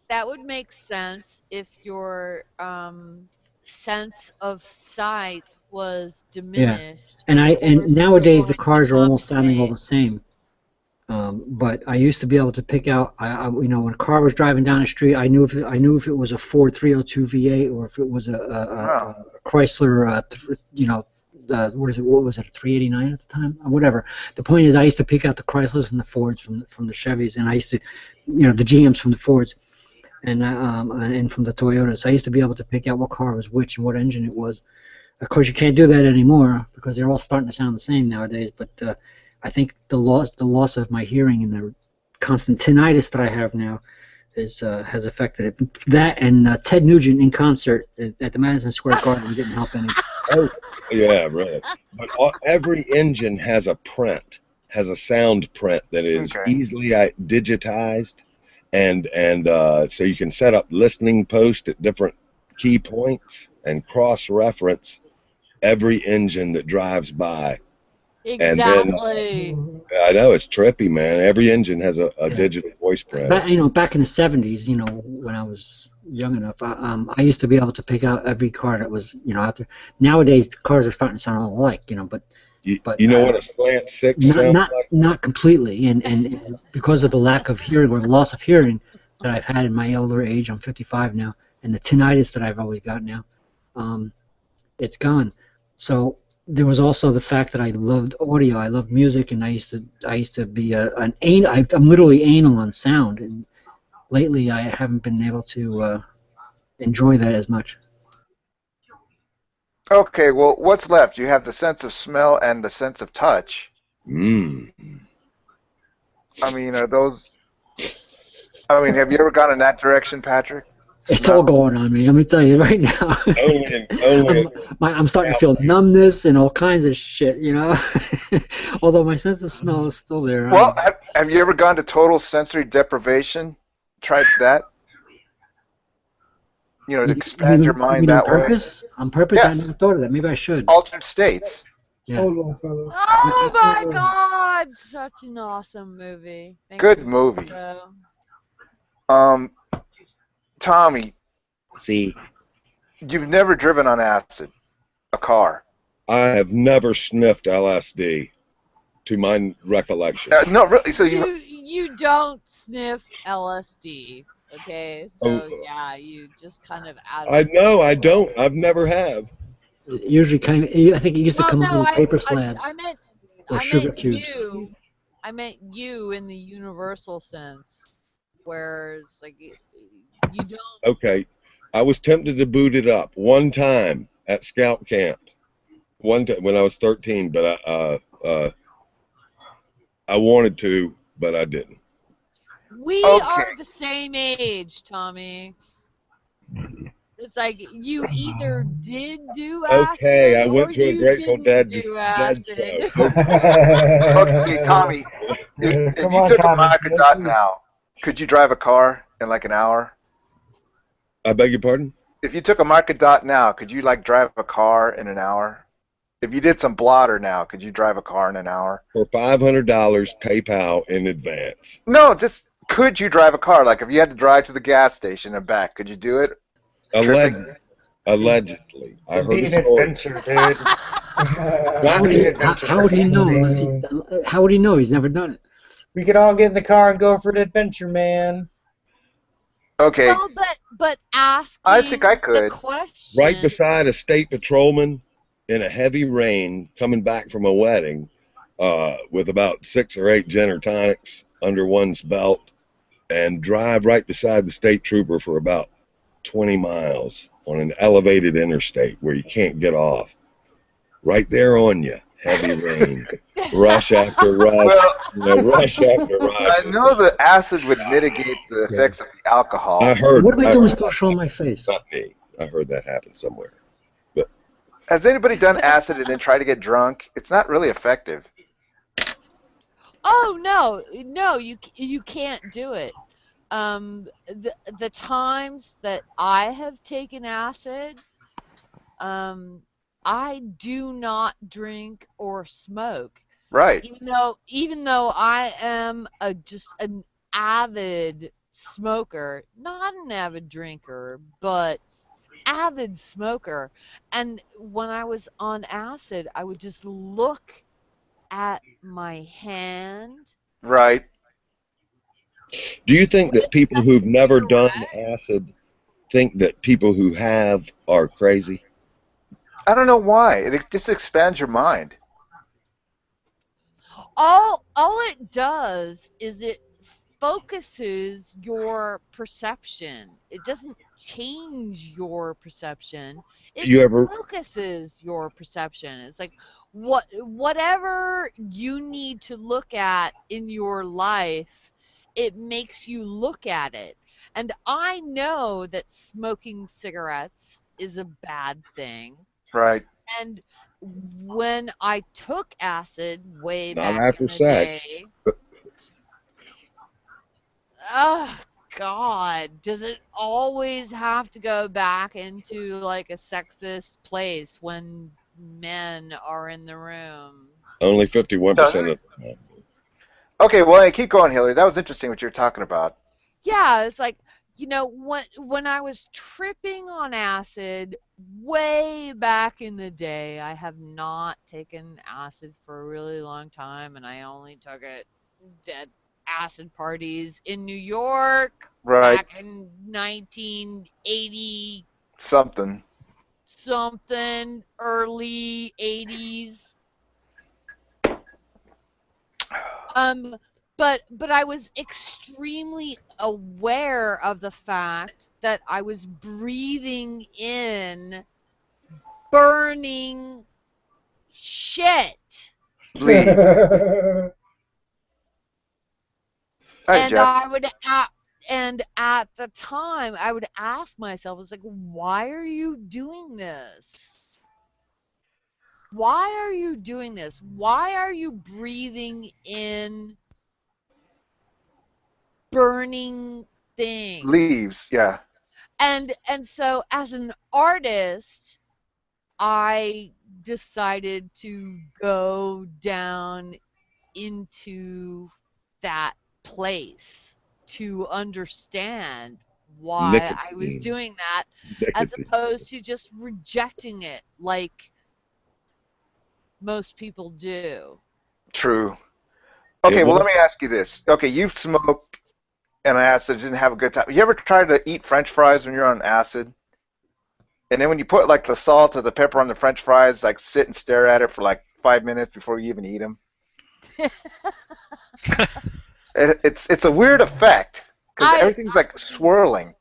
That would make sense if your sense of sight was Yeah, diminished. and Of course, you're nowadays the going to cars are almost sounding all compensate. the same. But I used to be able to pick out, you know, when a car was driving down the street, I knew if it was a Ford 302 V8 or if it was Wow. a Chrysler, you know, what was it, a 389 at the time, or whatever. The point is, I used to pick out the Chryslers and the Fords from the Chevys, and I used to, you know, the GMs from the Fords, and from the Toyotas. I used to be able to pick out what car was which and what engine it was. Of course, you can't do that anymore because they're all starting to sound the same nowadays. But I think the loss of my hearing and the constant tinnitus that I have now has affected it. That and Ted Nugent in concert at the Madison Square Garden didn't help any. Oh, yeah, right. But every engine has a print, has a sound print that is Okay. easily digitized, and so you can set up listening posts at different key points and cross-reference every engine that drives by. And then Exactly. I know it's trippy, man. Every engine has a Yeah. digital voice printer. You know, back in the 70s, you know, when I was young enough, I used to be able to pick out every car that was, you know, out there. Nowadays, the cars are starting to sound all alike, you know, but You know what a slant six sounds like? not completely, and because of the lack of hearing or the loss of hearing that I've had in my older age, I'm 55 now, and the tinnitus that I've always got now, it's gone. So there was also the fact that I loved audio, I loved music, and I used to be I'm literally anal on sound, and lately I haven't been able to enjoy that as much. Okay, well, what's left? You have the sense of smell and the sense of touch. Mm. I mean, are those? I mean, have you ever gone in that direction, Patrick? It's all Smell? going on me. Let me tell you right now. Only I'm starting to feel numbness and all kinds of shit, you know. Although my sense of smell is still there. Well, have you ever gone to total sensory deprivation? Tried that? You know, to expand your you mind mean on that way? purpose? On purpose? I Yes. never thought of that. Maybe I should. Altered states. Yeah. Hold on, fellas. Oh my God! Such an awesome movie. Thank Good you, movie. Bunto. Tommy, See, you've never driven on acid, a car. I have never sniffed LSD, to my recollection. No, really. So You don't sniff LSD, okay? So Oh. yeah, you just kind of out. I know I don't. I've never have. It usually I think it used to come in little paper slabs I meant or sugar cubes. I meant you in the universal sense, whereas like you don't. Okay, I was tempted to boot it up one time at scout camp, one time when I was 13, but I wanted to, but I didn't. We Okay. are the same age, Tommy. It's like you either did do acid Okay, I or went to a you Grateful didn't Dead do Dead acid. show. Okay, Tommy, if Come you on, took a Tommy. Microdot Let's see. now, could you drive a car in like an hour? I beg your pardon? If you took a Microdot now, could you like drive a car in an hour? If you did some blotter now, could you drive a car in an hour? For $500 PayPal in advance. No, just could you drive a car? Like if you had to drive to the gas station and back, could you do it? Allegedly. I It'd heard be a an story. adventure, dude. How would Be he, an how, adventure. how would he know? How would he know? He's never done it. We could all get in the car and go for an adventure, man. Okay, Well, but asking I think I the could. question. Right beside a state patrolman in a heavy rain coming back from a wedding with about 6 or 8 gin or tonics under one's belt and drive right beside the state trooper for about 20 miles on an elevated interstate where you can't get off. Right there on you, heavy rain, rush after rush, Well, rush after rush. I know the acid would mitigate the effects of the alcohol. I heard. What am I I doing heard still showing my face? not me. I heard that happen somewhere. Has anybody done acid and then tried to get drunk? It's not really effective. Oh no, you can't do it. The times that I have taken acid, I do not drink or smoke. Right. Even though I am just an avid smoker, not an avid drinker, but avid smoker. And when I was on acid, I would just look at my hand, Right. Do you think with that people a who've never done cigarette. acid think that people who have are crazy? I don't know why. It just expands your mind. All it does is it focuses your perception. It doesn't change your perception. It You ever focuses your perception. It's like whatever you need to look at in your life, it makes you look at it. And I know that smoking cigarettes is a bad thing. Right. And when I took acid way not back after in the sex? day, oh God, does it always have to go back into like a sexist place when men are in the room? Only 51% of the time. Okay, well, hey, keep going, Hillary. That was interesting what you were talking about. Yeah, it's like, when I was tripping on acid way back in the day, I have not taken acid for a really long time, and I only took it at acid parties in New York Right. back in 1980 Something. something, early 80s. Um, but I was extremely aware of the fact that I was breathing in burning shit. Leave. Hi, And Jeff. at the time I would ask myself, I was like, why are you doing this? Why are you doing this? Why are you breathing in burning things? Leaves. Yeah. And so as an artist, I decided to go down into that place to understand why I was Nicotine. doing that, as Nicotine. opposed to just rejecting it like most people do. True. It Okay, well, let will. me ask you this. Okay, you've smoked and acid, didn't have a good time. You ever tried to eat French fries when you're on acid? And then when you put like the salt or the pepper on the French fries, like sit and stare at it for like 5 minutes before you even eat them. It's a weird effect because I everything's like swirling.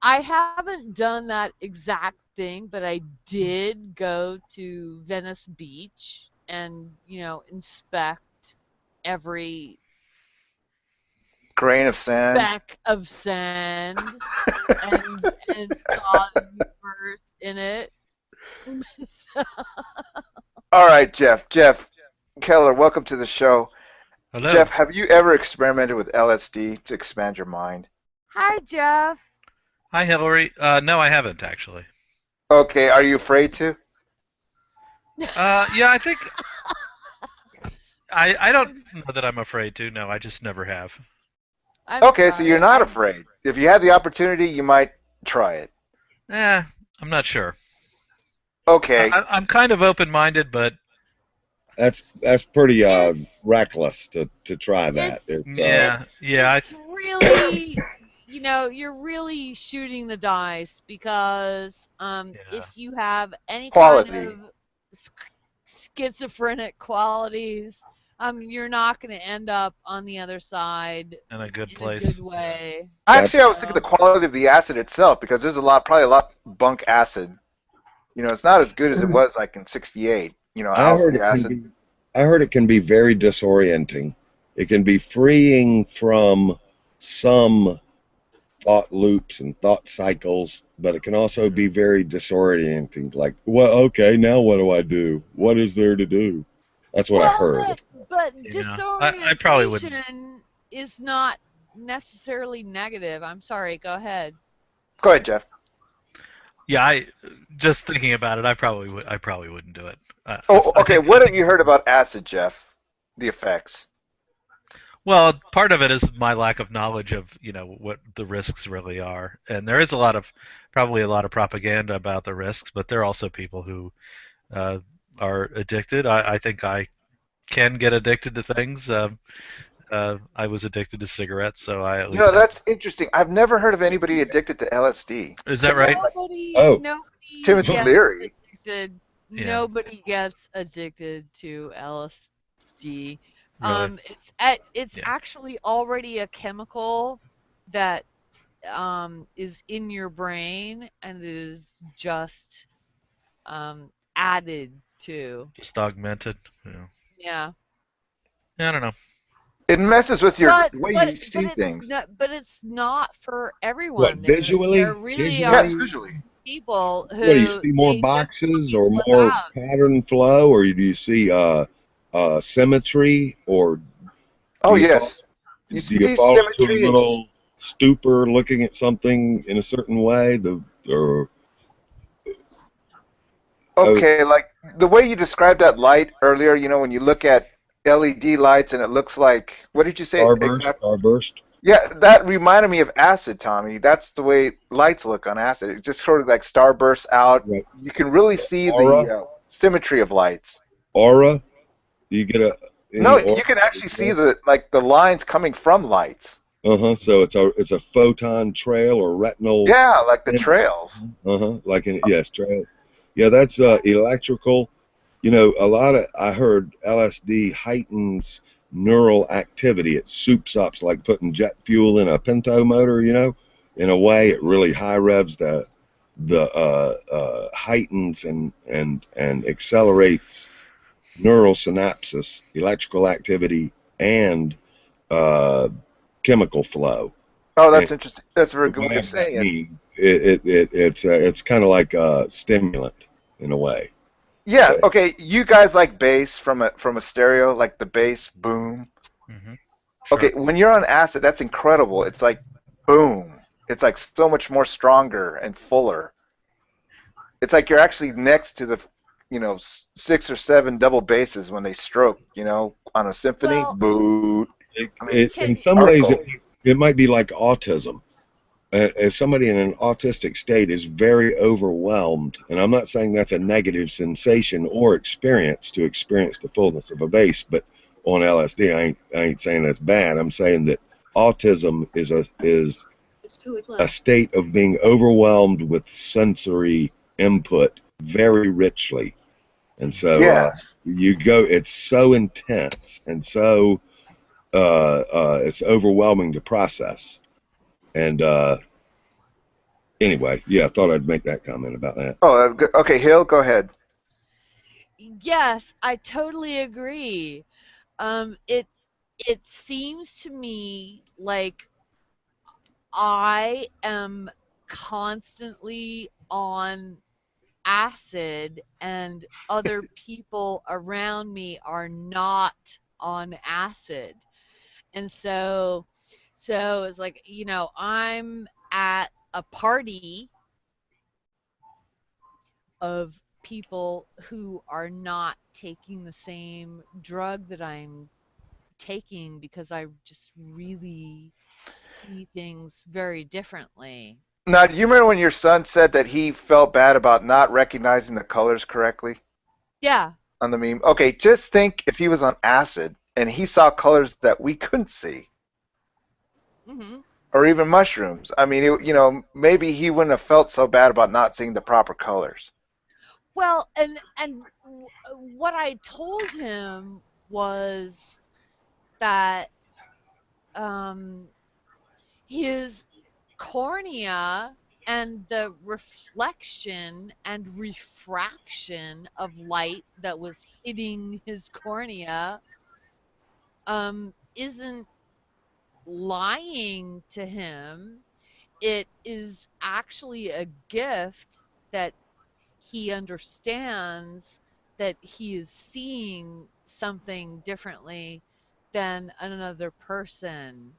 I haven't done that exact thing, but I did go to Venice Beach and, inspect every Grain of sand. speck of sand and saw the universe in it. So- All right, Jeff. Jeff Keller, welcome to the show. Hello. Jeff, have you ever experimented with LSD to expand your mind? Hi, Jeff. Hi, Hillary. No, I haven't actually. Okay, are you afraid to? Yeah, I think I don't know that I'm afraid to. No, I just never have. I'm Okay, so sorry. you're not afraid. If you had the opportunity, you might try it. I'm not sure. Okay. I'm kind of open-minded, but That's pretty It's reckless to try that. it's yeah, yeah. it's really, you're really shooting the dice because Yeah. if you have any kind Quality. of schizophrenic qualities, you're not going to end up on the other side In a good in a place. good way. Actually, That's I was thinking the quality of the acid itself because there's probably a lot bunk acid. It's not as good as it was like in '68. I heard LSD it can acid. be. I heard it can be very disorienting. It can be freeing from some thought loops and thought cycles, but it can also be very disorienting. Like, well, okay, now what do I do? What is there to do? That's what I Well, heard. but Yeah, I probably wouldn't. disorientation is not necessarily negative. I'm sorry. Go ahead. Go ahead, Jeff. Yeah, I just thinking about it, I probably would. I probably wouldn't do it. Oh, I okay. think. What have you heard about acid, Jeff? The effects. Well, part of it is my lack of knowledge of what the risks really are, and there is probably a lot of propaganda about the risks, but there are also people who uh, are addicted. I think I can get addicted to things. I was addicted to cigarettes, so I at You least know, have. that's interesting. I've never heard of anybody addicted to LSD. Is that Except maybe right? like Oh, Nobody Timothy gets Leary. addicted. Yeah, Nobody gets addicted to LSD. really. It's Yeah. actually already a chemical that is in your brain and is just added to. Just augmented. Yeah. Yeah. Yeah, I don't know. It messes with your But the way but you but see it's things. not but it's not for what, everyone. There visually? really are Yes, Visually? visually. people What do you who see, more they just boxes really or flip more out. pattern flow, or do you see symmetry, or do Oh, you fall yes. You do you see fall into a symmetry and little stupor looking at something in a certain way? Or oh, okay, like the way you described that light earlier, when you look at LED lights and it looks like, what did you say starburst, exactly? starburst. Yeah, that reminded me of acid, Tommy. That's the way lights look on acid. It just sort of like starbursts out. Right. You can really see the Aura, symmetry of lights. aura. Do you get No, any aura you can as actually see well? the lines coming from lights. So it's a photon trail or retinal. Yeah, like the trails. Like in, yes, trail. Yeah, that's electrical. I heard LSD heightens neural activity. It soups up, it's like putting jet fuel in a Pinto motor. In a way, it really high revs the heightens and accelerates neural synapses, electrical activity, and uh, chemical flow. Oh, And that's interesting. That's a very good way of whatever that saying it. means, it's kind of like a stimulant in a way. Yeah, So, okay. You guys like bass from a stereo, like the bass boom. Hmm. Okay, Sure. when you're on acid, that's incredible. It's like boom. It's like so much more stronger and fuller. It's like you're actually next to the, six or seven double basses when they stroke, on a symphony. Well, Boot. I mean, it's in can some ways, article. it might be like autism. As somebody in an autistic state is very overwhelmed, and I'm not saying that's a negative sensation or experience to experience the fullness of a bass, but on LSD, I ain't saying that's bad. I'm saying that autism is a state of being overwhelmed with sensory input very richly, and so Yes. it's so intense and so it's overwhelming to process. And anyway, yeah, I thought I'd make that comment about that. Oh, okay, Hill, go ahead. yes, I totally agree. It seems to me like I am constantly on acid and other people around me are not on acid. And so it's like, I'm at a party of people who are not taking the same drug that I'm taking because I just really see things very differently. Now, do you remember when your son said that he felt bad about not recognizing the colors correctly Yeah. on the meme? Okay, just think if he was on acid and he saw colors that we couldn't see, Hmm. or even mushrooms. I mean, maybe he wouldn't have felt so bad about not seeing the proper colors. Well, and what I told him was that um, his cornea and the reflection and refraction of light that was hitting his cornea isn't lying to him. It is actually a gift that he understands that he is seeing something differently than another person.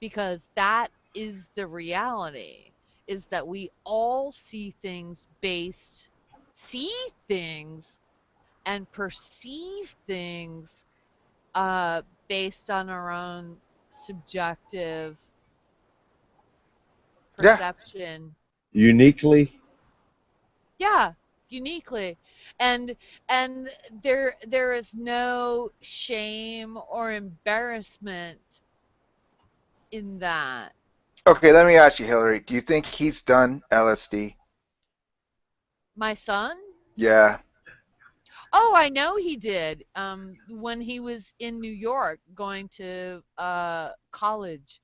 because that is the reality, is that we all see things and perceive things based on our own subjective Yeah. perception. Uniquely. Yeah, uniquely. And there is no shame or embarrassment in that. Okay, let me ask you, Hillary. Do you think he's done LSD? My son? Yeah. Oh, I know he did. When he was in New York going to college,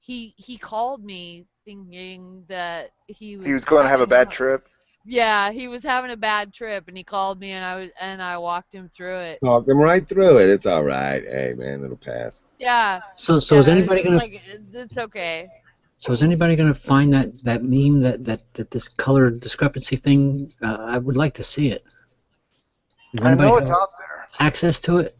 he called me thinking that he He was was going to have a having bad a trip. yeah, he was having a bad trip, and he called me, and I walked him through it. Talk them right through it. It's all right. Hey, man, it'll pass. Yeah, So yeah, is I was anybody just gonna like, it's okay. so is anybody gonna find that meme that this color discrepancy thing? I would like to see it. Does I anybody know it's have out there. access to it?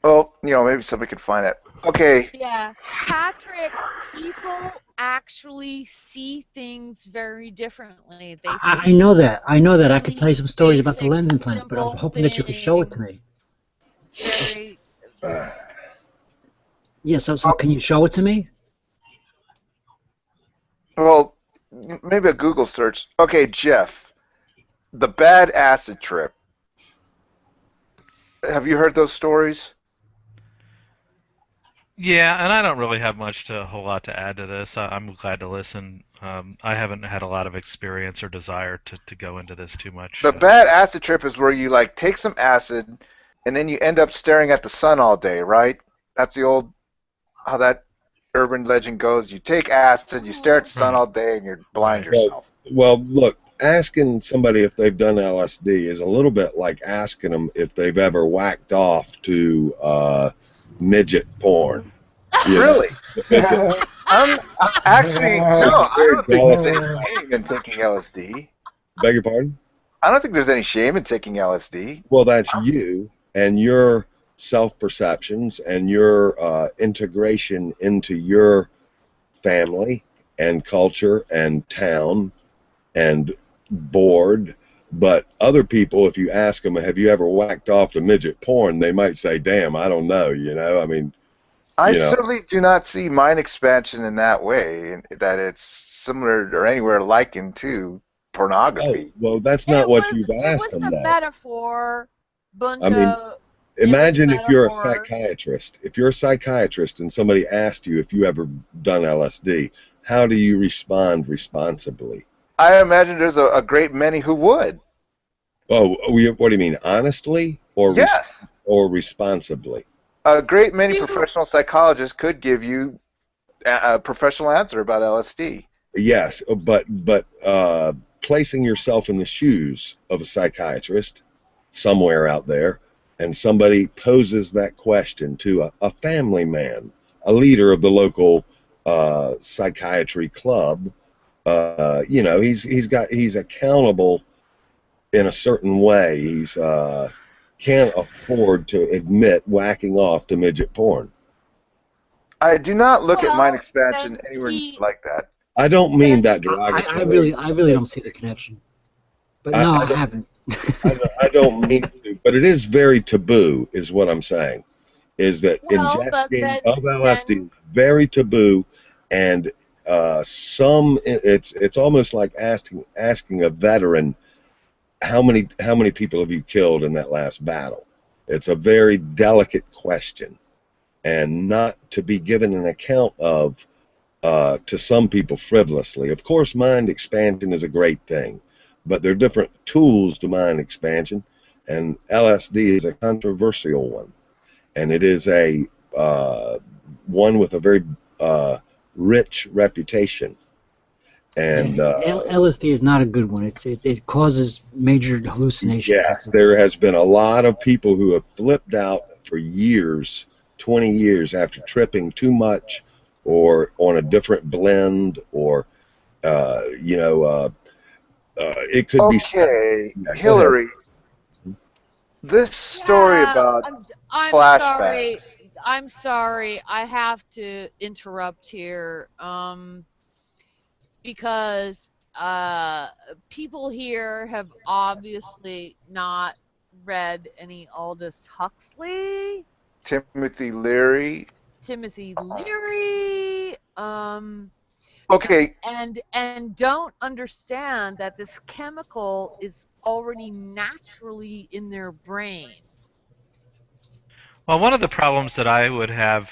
Well, maybe somebody could find it. Okay. Yeah, Patrick, people actually see things very differently. They I know see that. I know that. I could tell really you some stories about the basic, lens implants, but I was simple hoping that you could show it to me. things. Very, Yeah. So can you show it to me? Well, maybe a Google search. Okay, Jeff, the bad acid trip. Have you heard those stories? Yeah, and I don't really have a whole lot to add to this. I'm glad to listen. I haven't had a lot of experience or desire to go into this too much. The bad acid trip is where you like take some acid and then you end up staring at the sun all day, right? That's the old how that urban legend goes. You take acid, you stare at the sun Right. all day, and you're blind Right. yourself. Well, look, asking somebody if they've done LSD is a little bit like asking them if they've ever whacked off to midget porn. You know, Really? it's a I'm actually no. it's a I very don't think there's any delicate. shame in taking LSD. Beg your pardon? I don't think there's any shame in taking LSD. Well, that's you and your self-perceptions and your integration into your family and culture and town and board. But other people, if you ask them, have you ever whacked off to midget porn, they might say, damn, I don't know, I mean, I you know. certainly do not see mind expansion in that way, that it's similar or anywhere likened to Oh, pornography. well, that's not what you've it asked was them, a though. metaphor, I mean, Bunto. It was a imagine if you're a metaphor. psychiatrist. If you're a psychiatrist and somebody asked you if you ever done LSD, how do you respond responsibly? I imagine there's a great many who would. Oh, what do you mean, honestly or Yes, responsibly? a great many You, professional psychologists could give you a professional answer about LSD. Yes, but placing yourself in the shoes of a psychiatrist somewhere out there, and somebody poses that question to a family man, a leader of the local psychiatry club. He's accountable in a certain way. He's can't afford to admit whacking off to midget porn. I do not look at mind well, expansion then anywhere he, like that. I don't mean then that I derogatory. really don't see the connection. But I, no, I I don't. haven't. I don't mean to, but it is very taboo, is what I'm saying. Is that well, but ingesting then, of LSD then is very taboo, and it's almost like asking a veteran how many people have you killed in that last battle. It's a very delicate question, and not to be given an account of to some people frivolously. Of course, mind expansion is a great thing, but there are different tools to mind expansion, and LSD is a controversial one, and it is a one with a very rich reputation. And LSD is not a good one. It causes major hallucinations. yes, there has been a lot of people who have flipped out for years, 20 years after tripping too much or on a different blend or it could be. Okay, Yeah, go ahead. Hillary, this story yeah, about I'm sorry. flashbacks. I'm sorry, I have to interrupt here. Because people here have obviously not read any Aldous Huxley, Timothy Leary. Timothy Leary, Okay, and don't understand that this chemical is already naturally in their brain. Well, one of the problems that I would have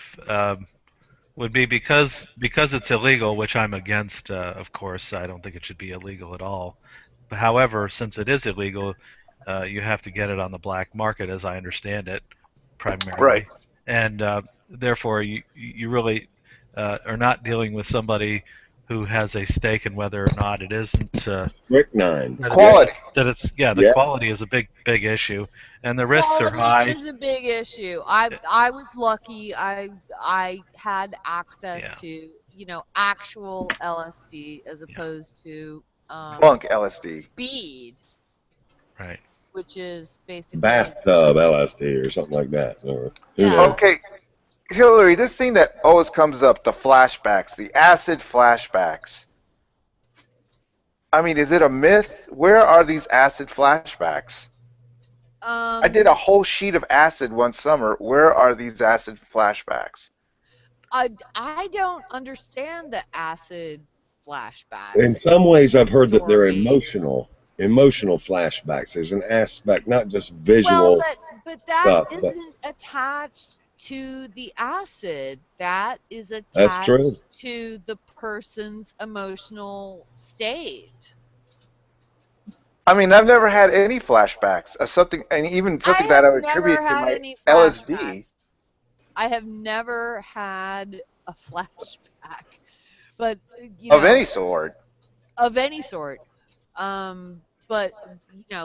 would be because it's illegal, which I'm against. Of course, I don't think it should be illegal at all. However, since it is illegal, you have to get it on the black market, as I understand it, right. primarily, and therefore you really are not dealing with somebody who has a stake in whether or not it isn't Strychnine. that it's Quality. that it's yeah, the Yeah. quality is a big issue, and the risks are Quality high. is a big issue. I was lucky. I had Yeah, access to, actual LSD as yeah, opposed to Bunk LSD. speed, right. which is basically, Bathtub LSD or something like that. Or who yeah. knows? Okay, Hillary, this thing that always comes up, the flashbacks, the acid flashbacks. I mean, is it a myth? Where are these acid flashbacks? I did a whole sheet of acid one summer. Where are these acid flashbacks? I don't understand the acid In flashbacks some ways, I've heard that they're story. emotional flashbacks. There's an aspect, not just Well, visual but that stuff, but isn't attached to the acid. That is that's true. attached to the person's emotional state. I mean, I've never had any flashbacks of something, and even I something that have I would never attribute to had my any LSD flashbacks. I have never had a flashback, but of any sort. of any sort. But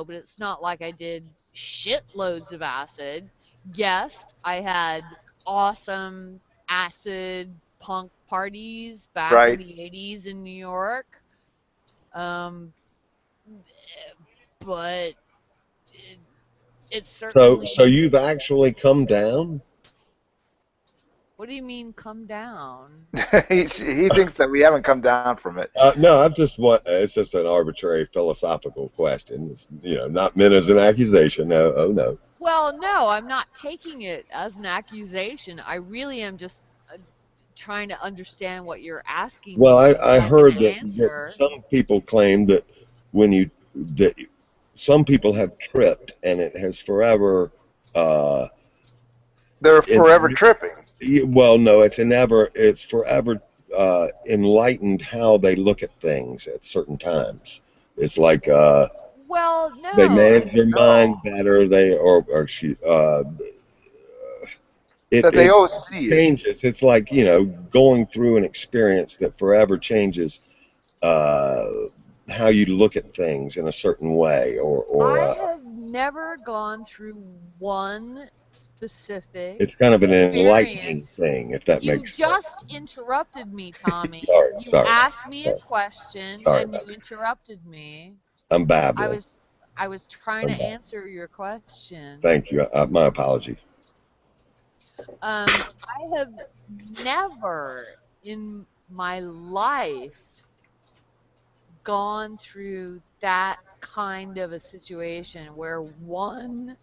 but it's not like I did shitloads of acid. Yes, I had awesome acid punk parties back in Right. the 80s in New York. Um, but it So certainly. you've actually come down? What do you mean come down? He thinks that we haven't come down from it. No, it's just an arbitrary philosophical question. It's, not meant as an accusation. No, oh no. Well, no, I'm not taking it as an accusation. I really am just trying to understand what you're asking Well, me so I that I can heard that answer. some people claim that that some people have tripped and it has forever They're forever in, tripping. well, no, it's forever enlightened how they look at things at certain times. It's like Well, they no. manage their mind better. Or excuse it That they it always see it. changes. It's like going through an experience that forever changes uh, how you look at things in a certain way, or I have never gone through one specific it's kind of an enlightening experience. thing, if that You makes sense. just interrupted me, Tommy. Sorry, You sorry, asked me a sorry, question sorry and you about it. interrupted me. I'm I babbling. was I was trying I'm to babbling. answer your question. Thank you. My apologies. I have never in my life gone through that kind of a situation where one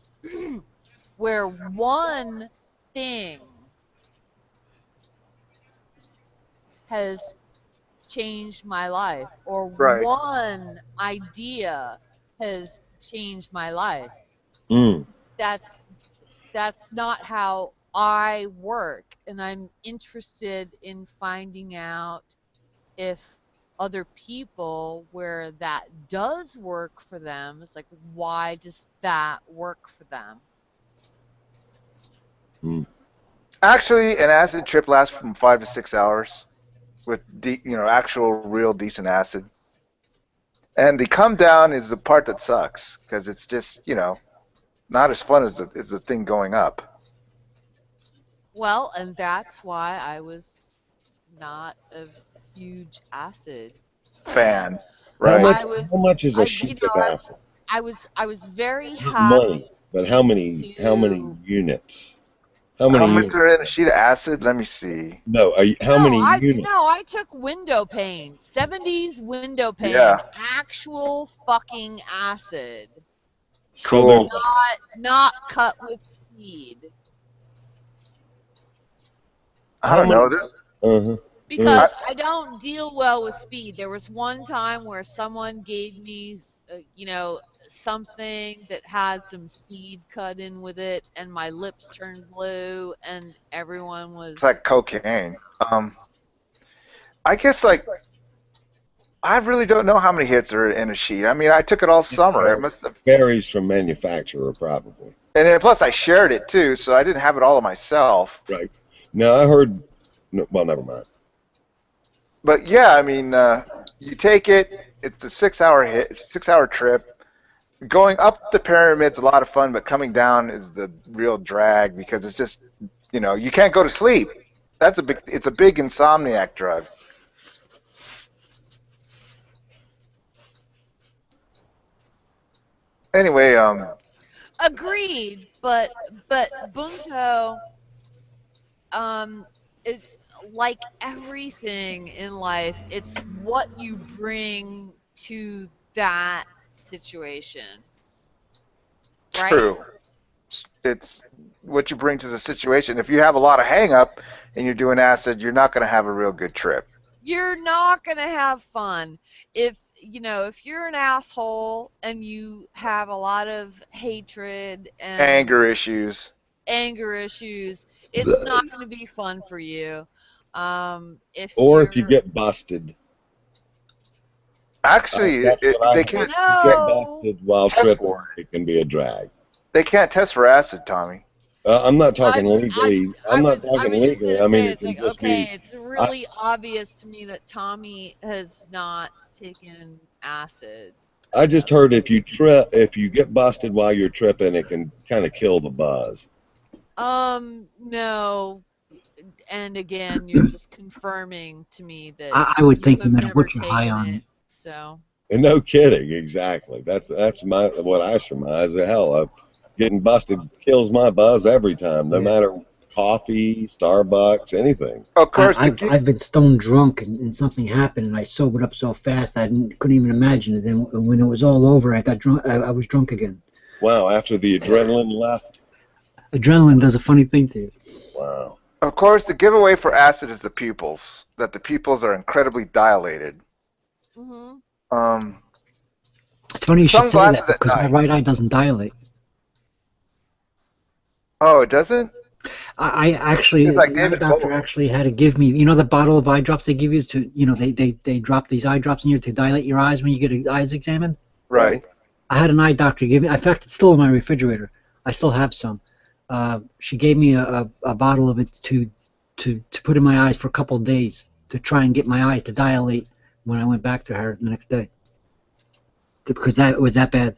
where one thing has changed my life or Right. one idea has changed my life. Mm. That's that's not how I work, and I'm interested in finding out if other people where that does work for them, it's like, why does that work for them? Mm. Actually, an acid trip lasts from 5 to 6 hours with actual real decent acid. And the come down is the part that sucks because it's just not as fun as the thing going up. Well, and that's why I was not a huge acid fan. Fan, How right? much? I was How much is a I sheet of acid? I was very Not money, happy but how many to units? How How many much units? are in a sheet of acid? Let me see. No, how many units? I took window pane, 70s window pane, Yeah, actual fucking acid, So there's cool. not cut with speed. I how don't many? know. There's Uh-huh. I, Because I don't deal well with speed. There was one time where someone gave me, something that had some speed cut in with it, and my lips turned blue, and everyone it's was. like cocaine. I guess like I really don't know how many hits are in a sheet. I mean, I took it all summer. It must have, Varies from manufacturer, probably. and then plus I shared it too, so I didn't have it all to myself. Right. Now I heard. No, well, never mind. But yeah, I mean, you take it. It's a 6-hour hit, 6-hour trip. Going up the pyramid's a lot of fun, but coming down is the real drag because it's just, you can't go to sleep. It's a big insomniac drug. Anyway, Agreed, but Bunto, it's like everything in life. It's what you bring to that situation, right? true. It's what you bring to the situation. If you have a lot of hang up and you're doing acid, you're not going to have a real good trip. You're not gonna have fun if you're an asshole and you have a lot of hatred and Anger issues. anger issues. It's not going to be fun for you. If Or if you you're get busted. Actually, That's what I they heard. can't If you get no, busted while test tripping, for it. it can be a drag. They can't test for acid, Tommy. I'm not talking I legally. I'm not I talking was just legally. gonna I mean, say it it's can like just okay, be. it's I, really obvious to me that Tommy has not taken acid. I just heard if you get busted while you're tripping, it can kind of kill the buzz. No, and again, you're just confirming to me that I would you think no have matter never what you're high taken on. it. So. And no kidding, exactly. That's what I surmise. Hell, getting busted kills my buzz every time, no Yeah. matter coffee, Starbucks, anything. Of course, I've been stone drunk and something happened and I sobered up so fast couldn't even imagine it. And when it was all over, I got drunk. I was drunk again. Wow, after the adrenaline left. Adrenaline does a funny thing to you. Wow. of course, the giveaway for acid is the pupils. That the pupils are incredibly dilated. Mm-hmm. It's funny you should say that Sunglasses at because my night. right eye doesn't dilate. Oh, it doesn't? I actually, It's like the eye David doctor Bowie. actually had to give me, the bottle of eye drops they give you to, they drop these eye drops in you to dilate your eyes when you get your eyes examined. Right. I had an eye doctor give me, in fact, it's still in my refrigerator. I still have some. She gave me a bottle of it to put in my eyes for a couple of days to try and get my eyes to dilate when I went back to her the next day. Because it was that bad.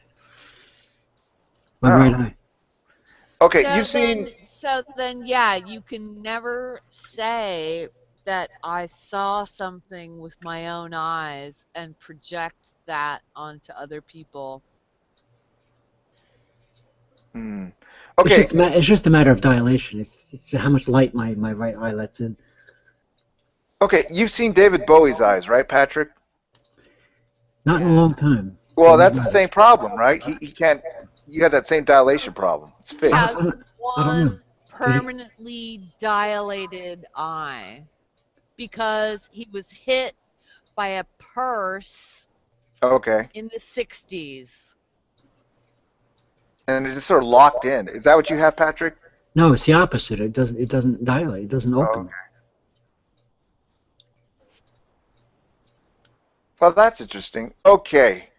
My right eye. Okay, you've seen. So then, yeah, you can never say that I saw something with my own eyes and project that onto other people. Okay, It's just a matter of dilation. It's how much light my right eye lets in. okay, you've seen David Bowie's eyes, right, Patrick? Not in a long time. Well, that's the same problem, right? He can't. You have that same dilation problem. It's He fixed. has I don't know. one permanently dilated eye because he was hit by a purse Okay, in the 60s. and it just sort of locked in. Is that what you have, Patrick? No, it's the opposite. It doesn't dilate. It doesn't open. Okay. Well, that's interesting. Okay.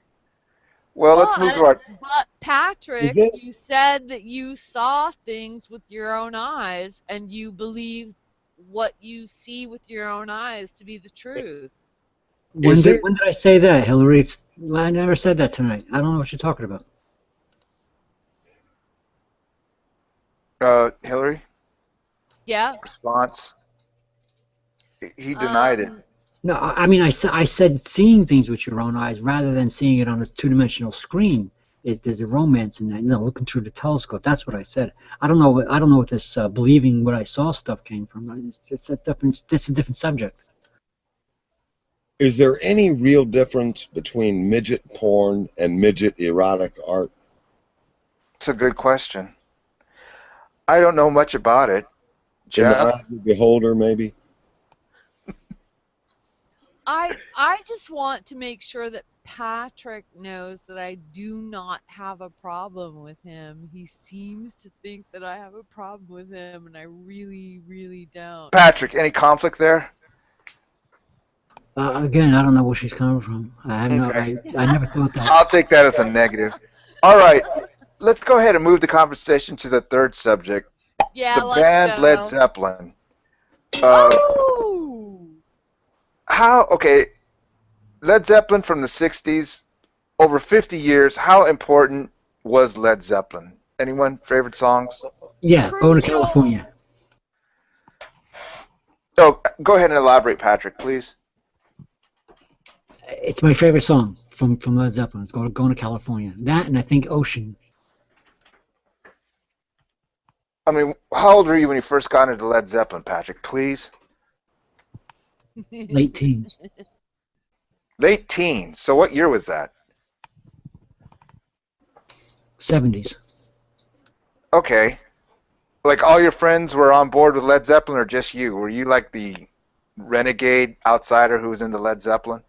Well, let's move to our. But Patrick, Is it? you said that you saw things with your own eyes and you believe what you see with your own eyes to be the truth. When did I say that, Hillary? I never said that tonight. I don't know what you're talking about. Hillary, Yeah. response. He denied it. No, I mean I said seeing things with your own eyes rather than seeing it on a two-dimensional screen. There's a romance in that. Looking through the telescope. That's what I said. I don't know. I don't know what this believing what I saw stuff came from. It's a different subject. Is there any real difference between midget porn and midget erotic art? It's a good question. I don't know much about it. In the Jeff? eye of the beholder, maybe? I just want to make sure that Patrick knows that I do not have a problem with him. He seems to think that I have a problem with him, and I really, really don't. Patrick, any conflict there? Again, I don't know where she's coming from. I have no. Okay. I never thought that. I'll take that as a negative. All right, let's go ahead and move the conversation to the third subject. Yeah, The let's band go. Led Zeppelin. Woo! Okay, Led Zeppelin from the 60s, over 50 years, how important was Led Zeppelin? Anyone, favorite songs? Yeah, going to Crucial. California. Oh, go ahead and elaborate, Patrick, please. It's my favorite song from Led Zeppelin. It's going to California. That and I think Ocean. I mean, how old were you when you first got into Led Zeppelin, Patrick, please? Late teens. Late teens. So what year was that? 70s. Okay. Like all your friends were on board with Led Zeppelin or just you? Were you like the renegade outsider who was into Led Zeppelin?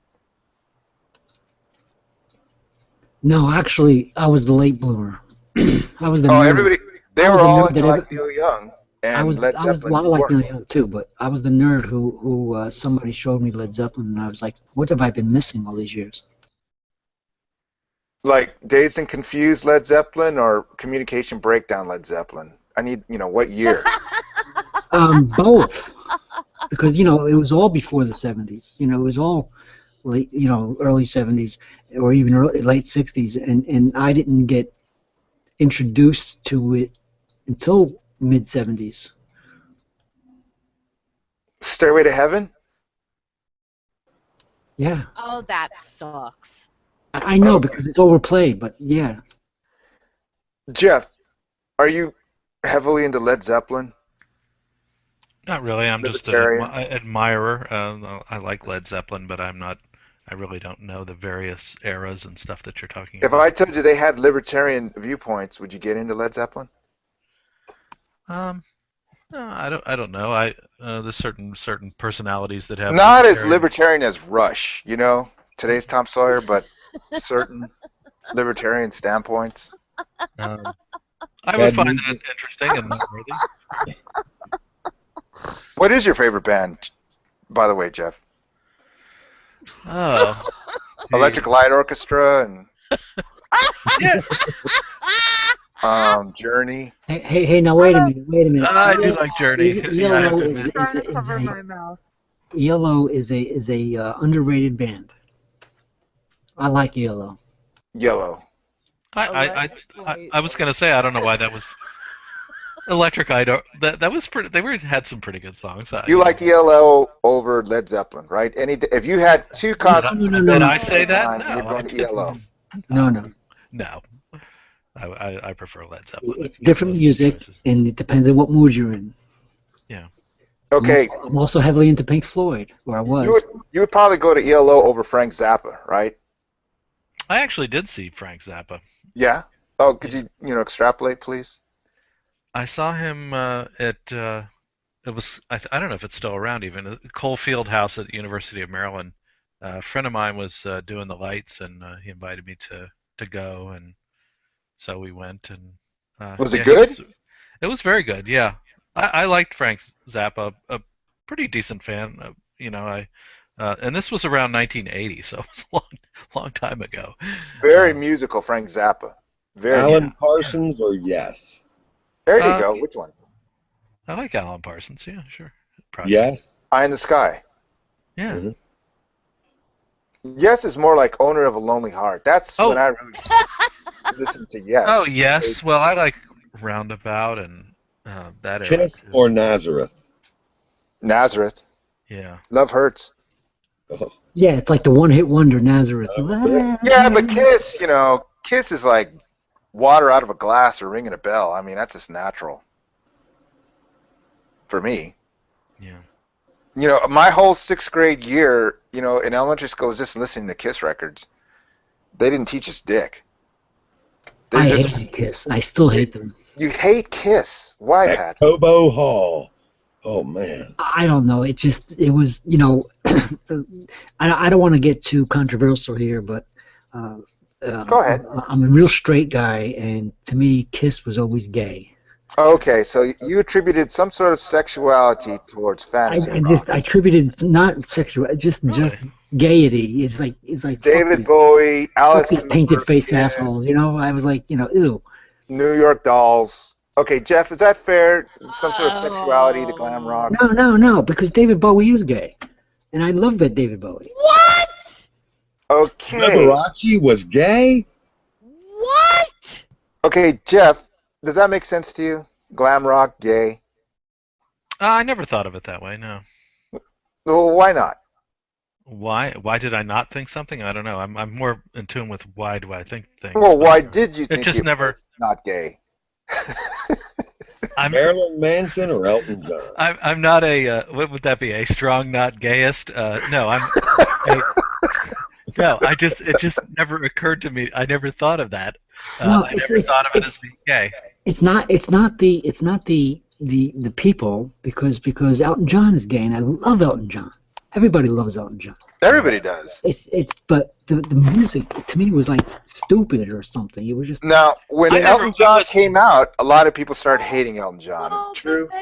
No, actually, I was the late bloomer. I was the Oh, nerd. everybody, they I was were the all nerd into that like Neil Young and Led Zeppelin. Well, I like weren't. Neil Young too, but I was the nerd who somebody showed me Led Zeppelin, and I was like, what have I been missing all these years? Like Dazed and Confused Led Zeppelin or Communication Breakdown Led Zeppelin? I need, what year? Both, because it was all before the 70s. It was all late, early 70s or even late 60s, and I didn't get introduced to it until mid 70s. Stairway to Heaven? Yeah, Oh, that sucks. I know Okay. because it's overplayed, but yeah. Jeff, are you heavily into Led Zeppelin? Not really. I'm just an Libertarian? admirer. I like Led Zeppelin, but I really don't know the various eras and stuff that you're talking If about. I told you they had libertarian viewpoints, would you get into Led Zeppelin? No, I don't know. There's certain personalities that have Not as libertarian as Rush, today's Tom Sawyer, but certain libertarian standpoints. I would find that interesting and noteworthy. What is your favorite band, by the way, Jeff? Oh, Electric Light Orchestra and yeah. Journey. Hey, now wait a minute. I do like Journey. Yeah, I have to admit. Trying to cover my mouth. ELO is a underrated band. I like ELO. Yellow. I was gonna say I don't know why that was Electric Idol. That was pretty. Had some pretty good songs. You liked ELO over Led Zeppelin, right? If you had two concerts, Did I say that? you're going to ELO. No. I prefer Led Zeppelin. It's different music, and it depends on what mood you're in. Yeah. Okay. I'm also heavily into Pink Floyd, where I was. You would probably go to ELO over Frank Zappa, right? I actually did see Frank Zappa. Yeah. Oh, could you extrapolate, please? I saw him at it was I don't know if it's still around even Cole Field House at the University of Maryland. A friend of mine was doing the lights, and he invited me to go, and so we went. And was it good? It was very good. Yeah, I liked Frank Zappa. A pretty decent fan. And this was around 1980, so it was a long time ago. Very musical, Frank Zappa. Very. Alan Parsons or Yes? There you go. Which one? I like Alan Parsons. Yeah, sure. Probably. Yes. Eye in the Sky. Yeah. Mm-hmm. Yes is more like Owner of a Lonely Heart. That's when I really listen to Yes. Oh, Yes. Well, I like Roundabout and that era. Kiss or Nazareth? Nazareth. Yeah. Love Hurts. Oh. Yeah, it's like the one-hit wonder, Nazareth. Yeah, but Kiss, Kiss is like water out of a glass or ringing a bell. I mean, that's just natural for me. Yeah. You know, my whole sixth grade year, you know, in elementary school was just listening to Kiss records. They didn't teach us dick. They I just hated Kiss. I still hate them. you hate Kiss. Why, At Pat? Cobo Hall. Oh man. I don't know. It was, you know, I don't want to get too controversial here, but Go ahead. I'm a real straight guy, and to me, Kiss was always gay. Okay, so you attributed some sort of sexuality towards fantasy rock. I attributed not sexual, just gaiety. It's like David fuck Bowie, Alice these Cooper, painted face Kiss, assholes. You know, I was like, you know, ew. New York Dolls. Okay, Jeff, is that fair? Some sort of sexuality to glam rock? No, because David Bowie is gay, and I love that David Bowie. What? Okay. Liberace was gay? What? Okay, Jeff, does that make sense to you? Glam rock, gay? I never thought of it that way. No. Well, why not? Why? Why did I not think something? I don't know. I'm more in tune with why do I think things. Well, why did you think just never was not gay? Marilyn Manson or Elton John? I'm not a what would that be? A strong, not gayest? No, I'm. No, it just never occurred to me. I never thought of that. No, I never thought of it as being gay. It's not the people because Elton John is gay, and I love Elton John. Everybody loves Elton John. Everybody does. But the music to me was like stupid or something. It was just Now, when Elton John came out, a lot of people started hating Elton John. Well, It's true. but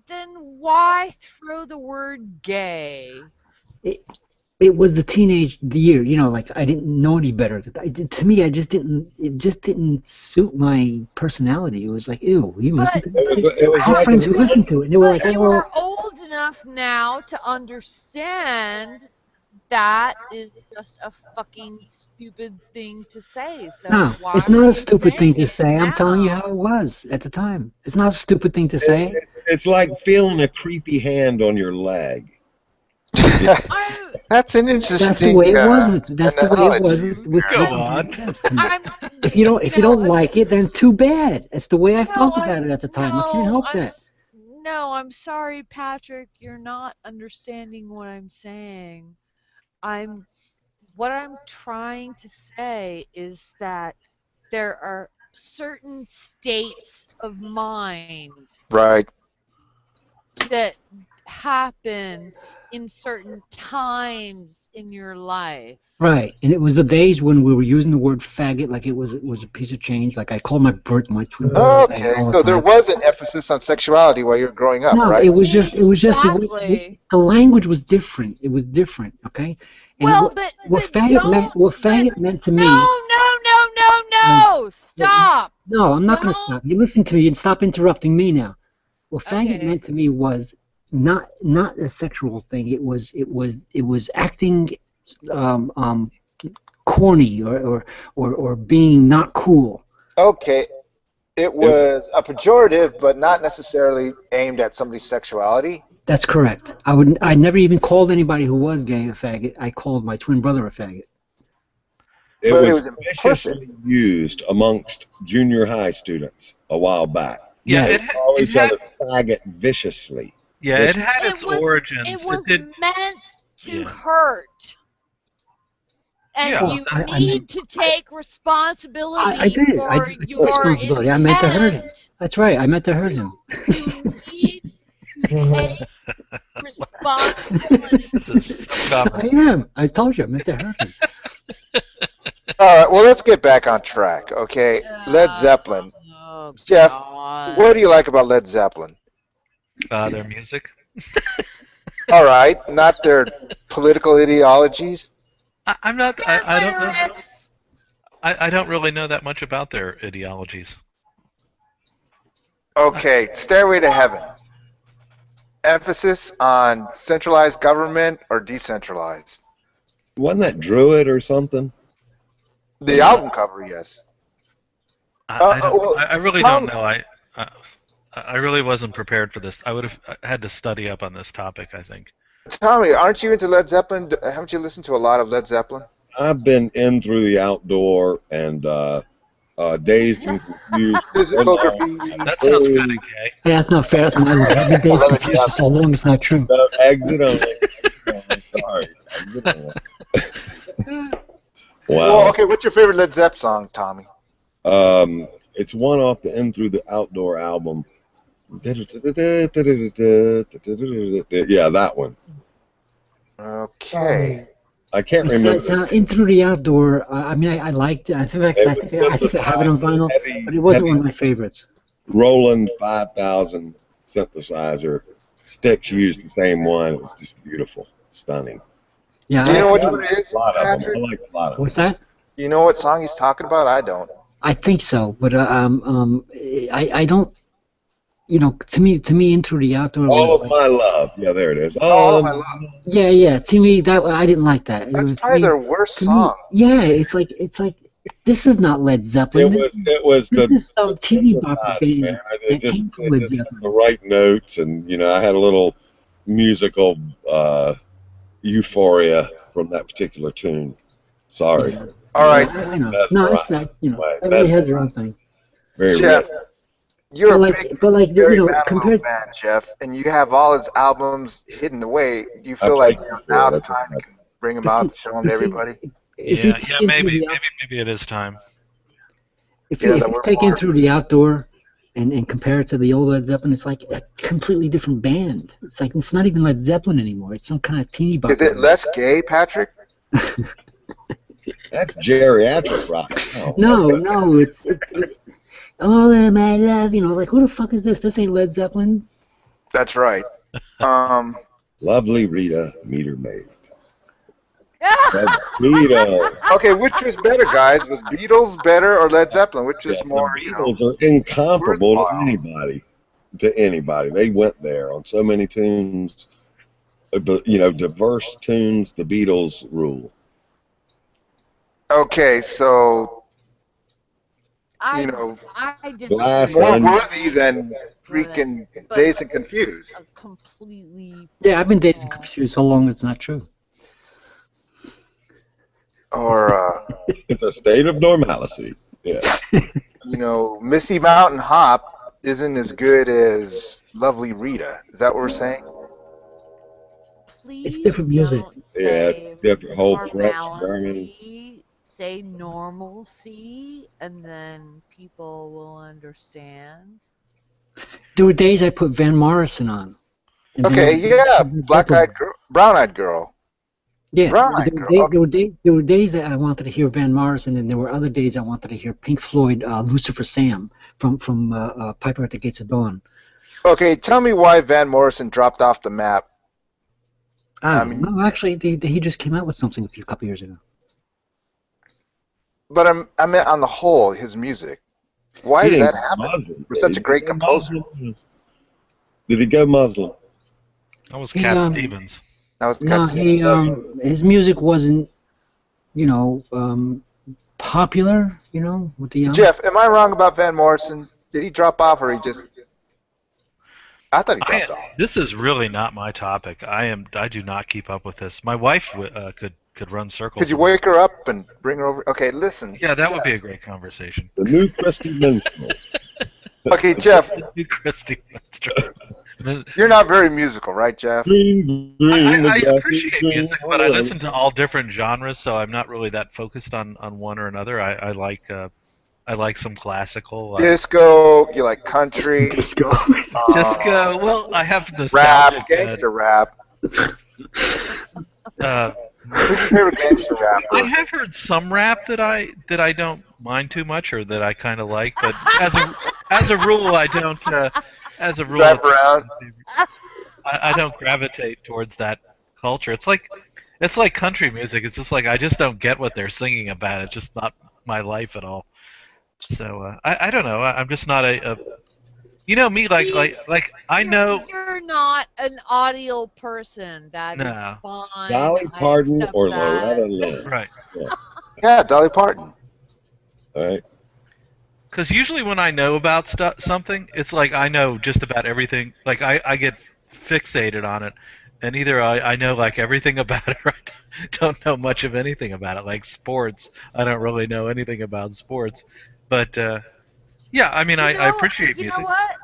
then why throw the word gay? it was the teenage year, you know, like I didn't know any better. To me, it just didn't suit my personality. It was like, ew, you listen to it? I had friends who listened to it, and they were like, you oh, are old enough now to understand that is just a fucking stupid thing to say. So no, why it's are not you a stupid thing to say. saying it I'm telling you now? how it was at the time. It's not a stupid thing to say. It's like feeling a creepy hand on your leg. That's an interesting. That's the way it was. That's the way it was with Go on. If you don't like it, then too bad. It's the way I felt about it at the time. I can't help that. No, I'm sorry, Patrick. You're not understanding what I'm saying. What I'm trying to say is that there are certain states of mind Right. that happen in certain times in your life. Right, and it was the days when we were using the word faggot like it was a piece of change. Like I called my twin brother Okay, faggot all the so there time. was an emphasis on sexuality while you were growing up, No, right? it was just Exactly. the language was different. It was different, okay? And Well, what faggot meant to me. No! Stop! No, I'm not going to stop. You listen to me and stop interrupting me now. What faggot meant to me was not a sexual thing. It was acting corny or being not cool. Okay, it was a pejorative, but not necessarily aimed at somebody's sexuality. That's correct. I never even called anybody who was gay a faggot. I called my twin brother a faggot. It But it was was implicit. viciously used amongst junior high students a while back. Yeah, They it call each had- other faggot viciously. Yeah, it had its It was origins. meant to Yeah. hurt. And Yeah. you I need to take responsibility I did. I for did take your responsibility. intent. I meant to hurt him. That's right. I meant to hurt him. You need to take responsibility. This is so I common. am. I told you. I meant to hurt him. All right, well, let's get back on track, okay? Led Zeppelin. Oh, Jeff, God. what do you like about Led Zeppelin? Their music. All right, not their political ideologies. I'm not. I don't know. Lyrics. I don't really know that much about their ideologies. Okay, Stairway to Heaven. Emphasis on centralized government or decentralized? Wasn't that Druid or something? The album cover, yes. I really Tom- don't know. I really wasn't prepared for this. I would have had to study up on this topic, I think. Tommy, aren't you into Led Zeppelin? Haven't you listened to a lot of Led Zeppelin? I've been in through the outdoor and dazed and confused. Physical graffiti. That sounds kind of gay. Hey, that's not fair. That's my life. I've been days confused for so long. It's not true. No, exit only. Sorry, exit only. Well, Wow. okay, what's your favorite Led Zepp song, Tommy? It's one off the In Through the Outdoor album. Yeah, that one. Okay. I can't remember. In Through the Outdoor, I mean, I liked it. I think I have it on vinyl, but it wasn't one of my favorites. Roland 5000 synthesizer. Sticks used the same one. It's just beautiful, stunning. Yeah. Do you know what it is, A lot of them. Patrick? I like a lot of them. What's that? You know what song he's talking about? I don't. I think so, but I don't. You know, to me, In Through the Outdoor. All of my love. Yeah, there it is. All of my love. Yeah. To me, that I didn't like that. That's probably their worst song. Yeah, it's like this is not Led Zeppelin. It was this the is some TV band man. that It just came from Led had Zeppelin. the right notes, and I had a little musical euphoria from that particular tune. Sorry. All right. I know. That's No, right. it's not. You know, Right. everybody has their own thing. Very Jeff, rich. you're But a big Barry Manilow compared. fan, Jeff, and you have all his albums hidden away. Do you feel I like think now the that's time right. to bring them out to show them to everybody? If you Yeah, take yeah, Into maybe the Out- it is time. If Yeah, you, if that you we're take more- In Through the Outdoor and compare it to the old Led Zeppelin, it's like a completely different band. It's like it's not even Led Zeppelin anymore. It's some kind of teeny bop. Is it less gay, Patrick? That's geriatric rock. No, it's all of my love. You know, like who the fuck is this? This ain't Led Zeppelin. That's right. Lovely Rita, meter maid. Beatles. Okay, which was better, guys? Was Beatles better or Led Zeppelin? Which is more, The Beatles are incomparable to anybody. To anybody, they went there on so many tunes. But diverse tunes. The Beatles rule. Okay, so I Glass more onion. worthy than freaking Dazed and Confused. A completely. Yeah, I've been dating confused so long it's not true. Or It's a state of normalcy. Yeah. Misty Mountain Hop isn't as good as Lovely Rita. Is that what we're saying? Please It's different music. don't Yeah, it's say different. Whole French, normalcy. Say normalcy, and then people will understand. There were days I put Van Morrison on. And then Okay, yeah, Zeppelin. Brown-Eyed Girl. Yeah, Brown-Eyed Girl. there were days that I wanted to hear Van Morrison, and there were other days I wanted to hear Pink Floyd, Lucifer Sam from Piper at the Gates of Dawn. Okay, tell me why Van Morrison dropped off the map. No, actually, he just came out with something a couple years ago. But I meant on the whole, his music. Why did that happen? Muslim. For such a great composer. Did he go Muslim? That was Cat Stevens. That was No, Cat Stevens. his music wasn't, popular, with the young. Jeff, am I wrong about Van Morrison? Did he drop off or he just... I thought he dropped off. This is really not my topic. I do not keep up with this. My wife could run circles. Could you wake her up and bring her over? Okay, listen. Yeah, that would be a great conversation. The new Christy Minstrel. Okay, Jeff. The new Christy Minstrel. You're not very musical, right, Jeff? I appreciate music, but I listen to all different genres, so I'm not really that focused on one or another. I like some classical. Disco, you like country. Disco. Disco. Well, I have the rap, gangster rap. Who's your favorite gangster rapper? I have heard some rap that I don't mind too much, or that I kind of like, but as a rule, I don't. As a rule, I don't gravitate towards that culture. It's like country music. It's just like I just don't get what they're singing about. It's just not my life at all. So I don't know. I'm just not a me like I know. You're not an audio person. That is No. fine. Dolly I Parton accept or that. Loretta Lynn. Right. Yeah, Dolly Parton. All right. Because usually when I know about something, it's like I know just about everything. Like I get fixated on it, and either I know like everything about it, or I don't know much of anything about it. Like sports, I don't really know anything about sports, but yeah, I mean, I appreciate You know music. what?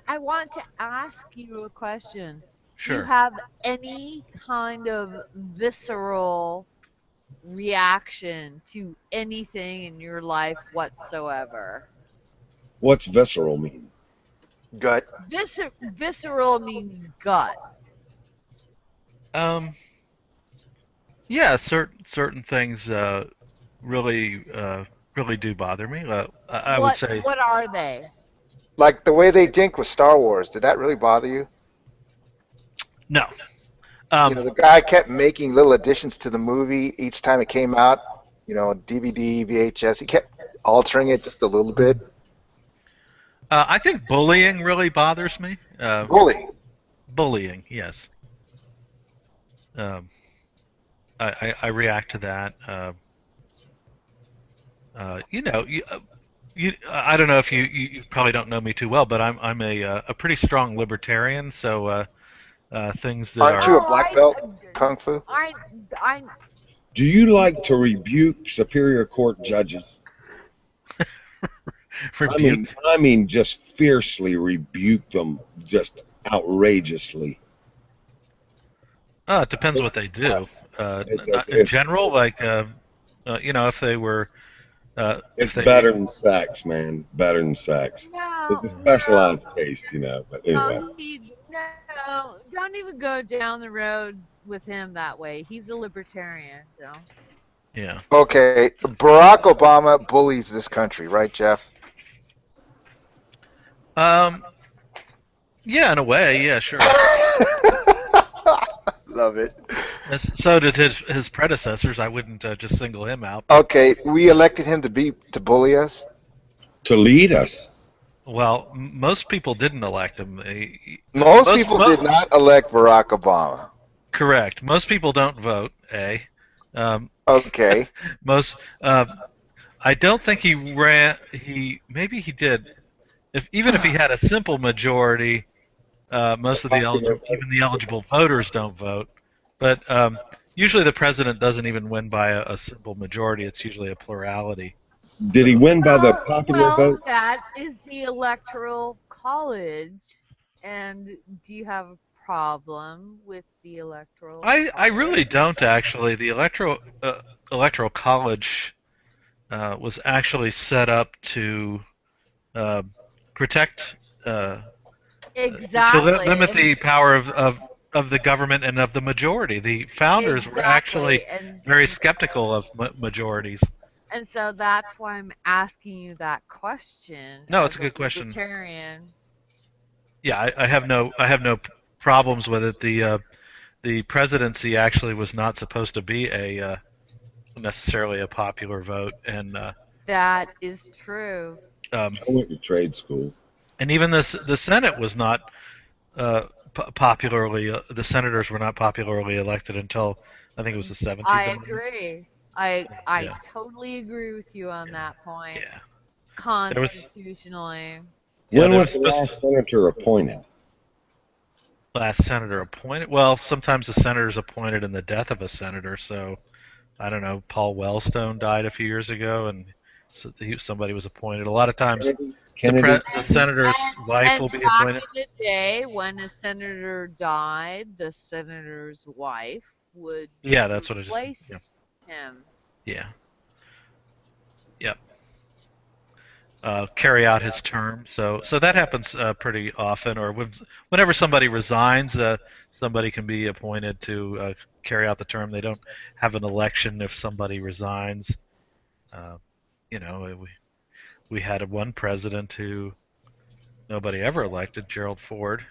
I want to ask you a question. Do you Sure. have any kind of visceral reaction to anything in your life whatsoever? What's visceral mean? Gut. Visceral means gut. Um, yeah, certain things really really do bother me. I would say What are they? Like the way they dink with Star Wars. Did that really bother you? no. You know, the guy kept making little additions to the movie each time it came out. You know, DVD, VHS. He kept altering it just a little bit. I think bullying really bothers me. Bully. Bullying, yes. Um, I react to that. You know, I don't know if you probably don't know me too well, but I'm a pretty strong libertarian. So things that Aren't you a are black belt? Kung Fu? I Do you like to rebuke superior court judges? rebuke. I mean, just fiercely rebuke them, just outrageously. It depends what they do. It's, In it's, general, like you know, if they were if it's they better than sex, man. Better than sex. no, It's a specialized taste, you know. But anyway, no, don't even go down the road with him that way. He's a libertarian, so. yeah. Okay, Barack Obama bullies this country, right, Jeff? Um, yeah, in a way, yeah, sure. Love it. So did his predecessors. I wouldn't just single him out. Okay, we elected him to bully us. to lead us. Well, most people didn't elect him. Most people did not elect Barack Obama. Correct. Most people don't vote. Okay. Most. I don't think he ran. Maybe he did. Even if he had a simple majority, most of the even the eligible voters don't vote. But usually the president doesn't even win by a simple majority. It's usually a plurality. Did he win by the popular Well, vote? that is the electoral college. And do you have a problem with the electoral I really college? don't actually. The electoral college was actually set up to protect Exactly. to limit the power of the government and of the majority. The founders were actually and very skeptical of majorities. and so that's why I'm asking you that question. No, as it's a good question. Libertarian. Yeah, I have no problems with it. The presidency actually was not supposed to be a necessarily a popular vote, and That is true. I went to trade school. and even the Senate was not popularly. The senators were not popularly elected until I think it was the 17th. I amendment. agree. I Yeah. totally agree with you on that point. Yeah. Constitutionally. Yeah, When there was the last senator appointed? last senator appointed? Well, sometimes the senator is appointed in the death of a senator. So I don't know. Paul Wellstone died a few years ago, and so somebody was appointed. A lot of times, Kennedy? the senator's wife will be appointed. Back in the day, when a senator died, the senator's wife would Yeah, that's what it is. replace him. Yeah. Yep. Carry out his term. So that happens pretty often. Or whenever somebody resigns, somebody can be appointed to carry out the term. They don't have an election if somebody resigns. You know, we had one president who nobody ever elected, Gerald Ford.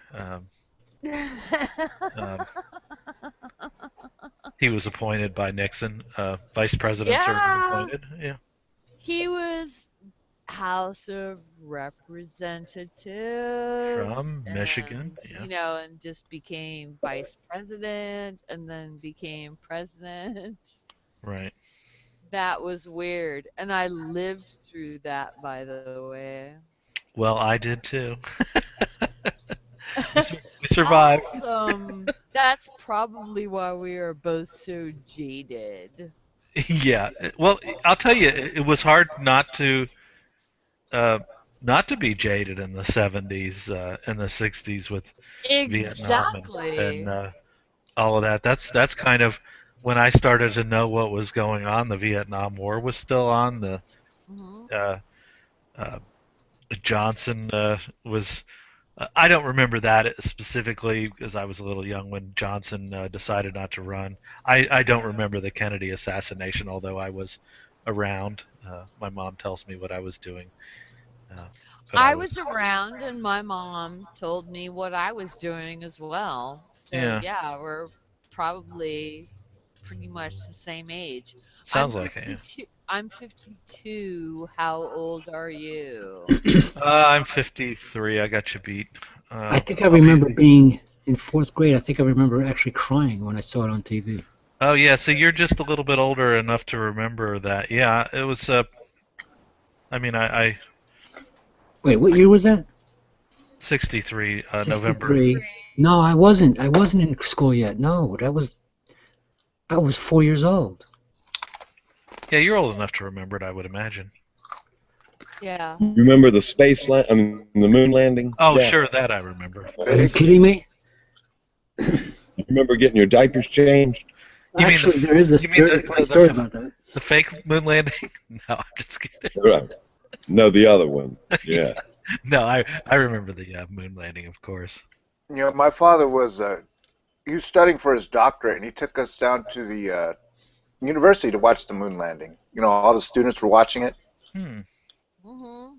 He was appointed by Nixon. Vice presidents are appointed. Yeah. He was House of Representatives From Michigan. and, Yeah. you know, and just became vice president and then became president. Right. That was weird. And I lived through that, by the way. Well, I did too. We survived. Awesome. That's probably why we are both so jaded. Yeah. Well, I'll tell you, it was hard uh, not to be jaded in the 70s and the 60s with Vietnam and Exactly. all of that. That's kind of when I started to know what was going on. The Vietnam War was still on. The Hmm. uh, uh, Johnson was. I don't remember that specifically because I was a little young when Johnson decided not to run. I don't remember the Kennedy assassination, although I was around. My mom tells me what I was doing, uh, but I I was. was around and my mom told me what I was doing as well. So Yeah, yeah, we're probably pretty much the same age. I'm sounds like it. 52. I'm 52. How old are you? I'm 53. I got you beat. I think I I'll be. remember being in fourth grade. I think I remember actually crying when I saw it on TV. Oh yeah, so you're just a little bit older enough to remember that. Yeah, it was. I mean, I Wait, what year was that? 63 November. 63. No, I wasn't. I wasn't in school yet. No, I was 4 years old. Yeah, you're old enough to remember it, I would imagine. Yeah. You remember the I mean, the moon landing, Oh, Jeff? sure, that I remember. Are you kidding me? You remember getting your diapers changed? You mean Actually, there is a you mean there's a funny story about that. the fake moon landing? No, I'm just kidding. Right. No, the other one. Yeah. No, I remember the moon landing, of course. You know, my father was he was studying for his doctorate, and he took us down to the university to watch the moon landing. You know, all the students were watching it. Hmm. Hmm.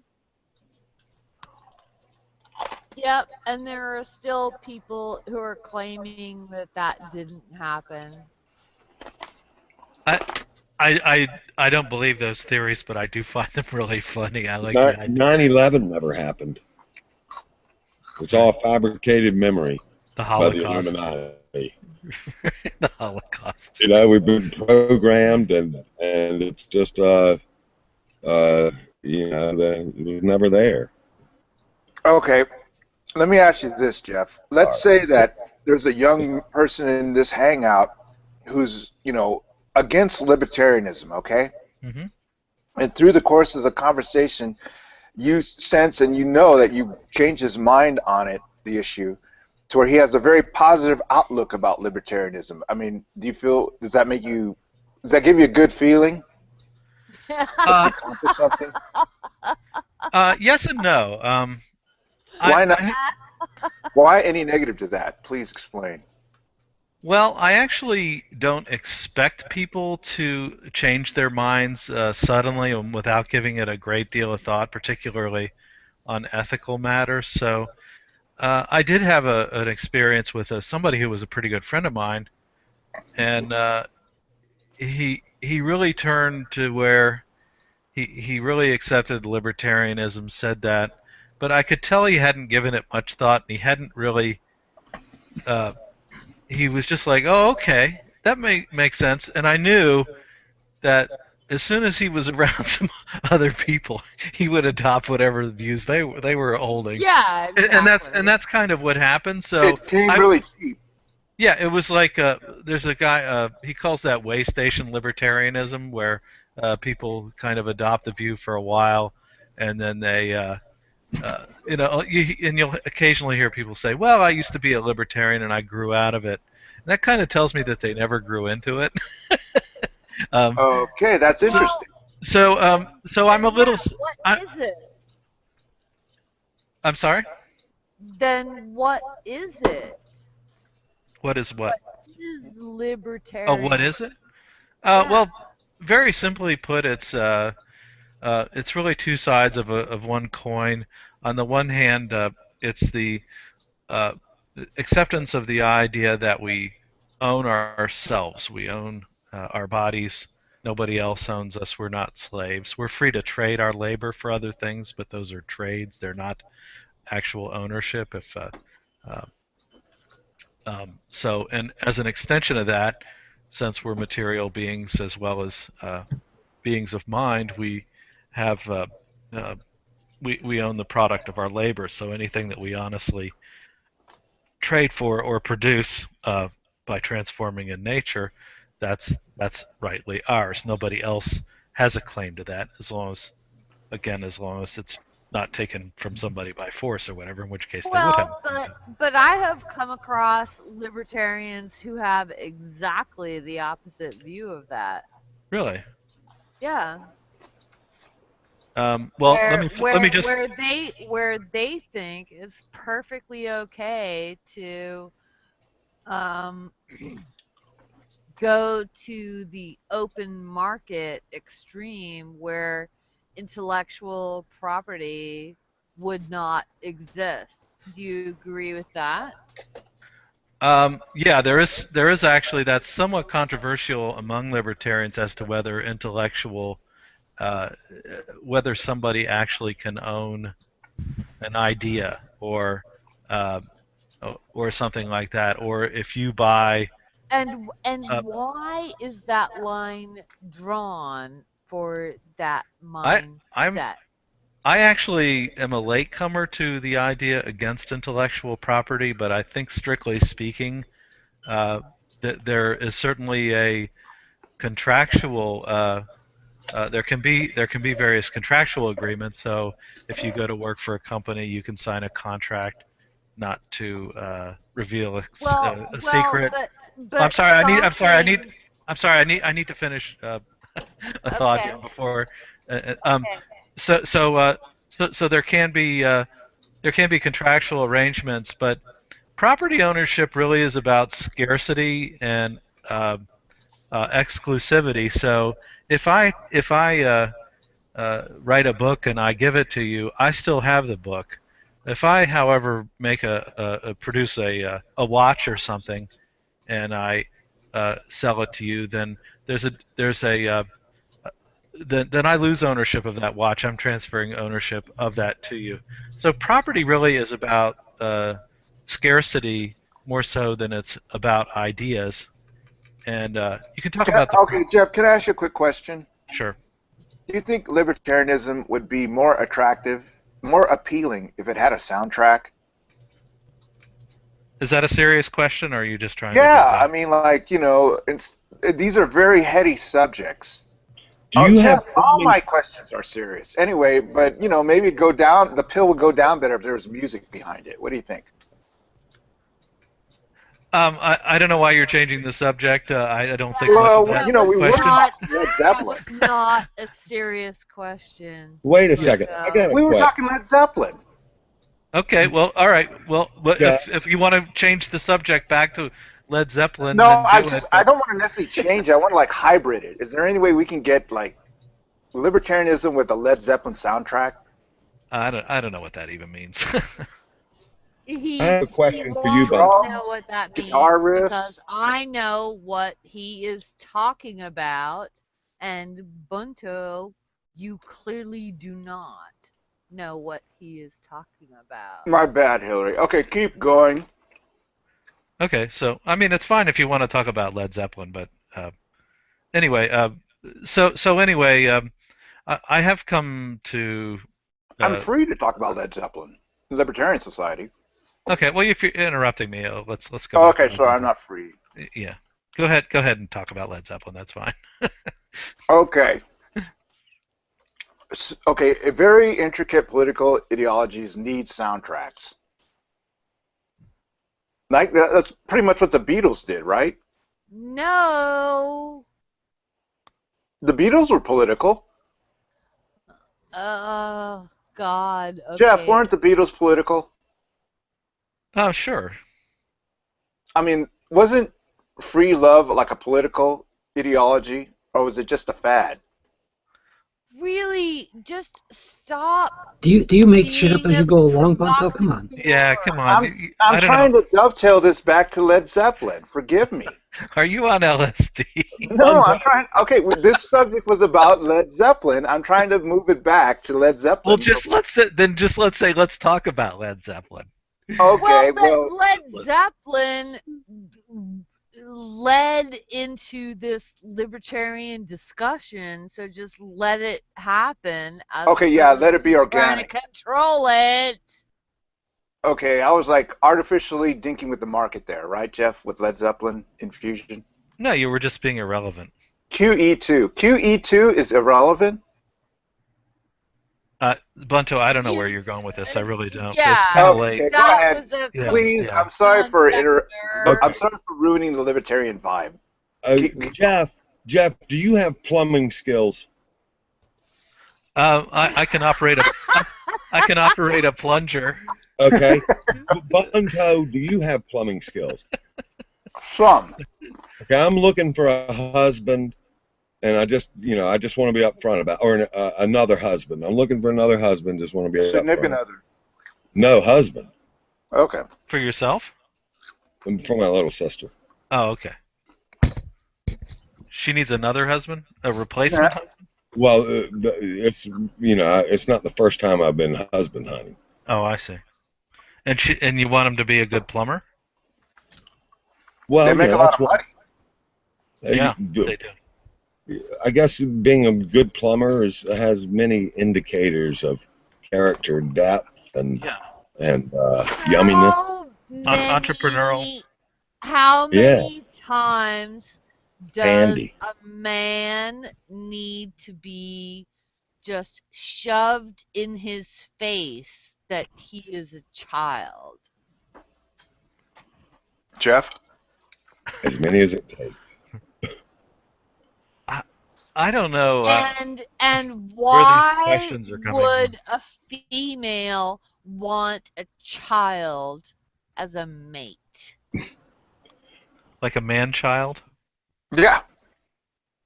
Yep. And there are still people who are claiming that that didn't happen. I I don't believe those theories, but I do find them really funny. I like the idea. 9/11 never happened. It's all fabricated memory The by the Holocaust. Illuminati. The Holocaust. You know, we've been programmed, and it's just you know, it was never there. Okay, let me ask you this, Jeff. Let's say that there's a young person in this hangout who's, you know, against libertarianism, okay? Hmm. And through the course of the conversation, you sense and you know that you change his mind on it, the issue, to where he has a very positive outlook about libertarianism. I mean, does that give you a good feeling? Uh, Accomplish something? yes and no. Why not? Why any negative to that? Please explain. Well, I actually don't expect people to change their minds suddenly and without giving it a great deal of thought, particularly on ethical matters. So I did have an experience with somebody who was a pretty good friend of mine, and he really turned to where he really accepted libertarianism, said that, but I could tell he hadn't given it much thought, and he hadn't really. He was just like, "Oh, okay, that makes sense," and I knew that as soon as he was around some other people, he would adopt whatever views they were holding. Yeah, exactly. And that's kind of what happened. So It came really cheap. yeah, it was like there's a guy he calls that way station libertarianism, where people kind of adopt the view for a while, and then they you know, you'll occasionally hear people say, "Well, I used to be a libertarian and I grew out of it." And that kind of tells me that they never grew into it. Okay, that's interesting. So I'm a little. What is it? I'm sorry. Then what is it? What is what? What is libertarian? Oh, what is it? Yeah. Well, very simply put, it's really two sides of one coin. On the one hand, it's the uh, acceptance of the idea that we own ourselves. We own our bodies. Nobody else owns us. We're not slaves. We're free to trade our labor for other things, but those are trades. They're not actual ownership. Uh, so, and as an extension of that, since we're material beings as well as beings of mind, we have we own the product of our labor. So anything that we honestly trade for or produce by transforming in nature, that's rightly ours. Nobody else has a claim to that, as long as it's not taken from somebody by force or whatever, in which case they would have. Well, but I have come across libertarians who have exactly the opposite view of that. Really? Yeah. Well, Where let me just. where they think it's perfectly okay to um, go to the open market extreme where intellectual property would not exist. Do you agree with that? Yeah, there is actually, that's somewhat controversial among libertarians as to whether whether somebody actually can own an idea uh, or something like that, or if you buy. And Uh, why is that line drawn for that I I'm mindset? I actually am a latecomer to the idea against intellectual property, but I think strictly speaking, that there is certainly a contractual. There can be various contractual agreements. So if you go to work for a company, you can sign a contract not to reveal a secret. I'm But sorry. I'm sorry. signing. I need to finish a thought here Okay. before. Uh, uh, um, Okay. so so so there can be contractual arrangements, but property ownership really is about scarcity and uh, exclusivity. So if I write a book and I give it to you, I still have the book. If I, however, make produce a watch or something, and I sell it to you, then there's a then I lose ownership of that watch. I'm transferring ownership of that to you. So property really is about scarcity more so than it's about ideas. And you can talk about the. Okay, Jeff, can I ask you a quick question? Sure. Do you think libertarianism would be more attractive, more appealing if it had a soundtrack? Is that a serious question, or are you just trying to Yeah, do I mean, like, these are very heady subjects. Do Oh, you Jeff, have all something? my questions are serious. Anyway, but, maybe it'd go down, the pill would go down better if there was music behind it. What do you think? I don't know why you're changing the subject. I don't think much of Well, that That we was were question. not talking Led that Zeppelin. was not a serious question. Wait a Yeah. second. I got a We were question. talking Led Zeppelin. Okay. Well, all right. Well, but Yeah. if you want to change the subject back to Led Zeppelin, No, then do it. I But don't want to necessarily change it. I want to like hybrid it. Is there any way we can get like libertarianism with a Led Zeppelin soundtrack? I don't know what that even means. I have a He question for you, won't Bunto. know what that Guitar means riffs. because I know what he is talking about, and Bunto, you clearly do not know what he is talking about. My bad, Hillary. Okay, keep going. Okay. So I mean, it's fine if you want to talk about Led Zeppelin, but anyway. So anyway, I have come to. I'm Uh, free to talk about Led Zeppelin, Libertarian Society. okay. Well, if you're interrupting me, let's go Oh, back to okay, Led sorry, I'm Zeppelin. not free. Yeah. Go ahead. Go ahead and talk about Led Zeppelin. That's fine. Okay. Okay, very intricate political ideologies need soundtracks. Like that's pretty much what the Beatles did, right? No. The Beatles were political. Oh God. Jeff, Okay. weren't the Beatles political? Oh, sure. I mean, wasn't free love like a political ideology, or was it just a fad? Really, just stop Do you make shit up being as a you go along, Bunto? Come on. Yeah, come on. I'm I don't trying know. to dovetail this back to Led Zeppelin. Forgive me. Are you on LSD? No, I'm trying. Okay, this subject was about Led Zeppelin. I'm trying to move it back to Led Well, Zeppelin. let's say let's talk about Led Zeppelin. Okay, Well, well, Led Zeppelin led into this libertarian discussion, so just let it happen as okay, yeah, let it opposed be to trying to organic. control it. Okay, I was like artificially dinking with the market there, right, Jeff, with Led Zeppelin infusion. No, you were just being irrelevant. QE2. QE2 is irrelevant. Bunto, I don't know where You, you're going with this. I really don't. It's yeah, kind of late. Okay, go that ahead. was a Yeah, Please, yeah. I'm sorry non for sequitur. I'm Okay. sorry for ruining the libertarian vibe. Jeff, do you have plumbing skills? I can operate a I can operate a plunger. Okay. Bunto, do you have plumbing skills? Some. Okay, I'm looking for a husband, and I just want to be upfront about, or another husband. I'm looking for another husband. Just want to be Significant upfront. other. No husband. Okay. For yourself? For my little sister. Oh, okay. She needs another husband? A Nah. replacement husband? Well, it's not the first time I've been husband hunting. Oh, I see. And you want him to be a good plumber? Well, They make a lot that's of what. money. Yeah, they do. I guess being a good plumber has many indicators of character depth and Yeah. yumminess. Entrepreneurial. How Yeah. many times does Handy. a man need to be just shoved in his face that he is a child? Jeff? As many as it takes. I don't know And where these why questions are coming would a female want a child as a mate? like a man-child. Yeah.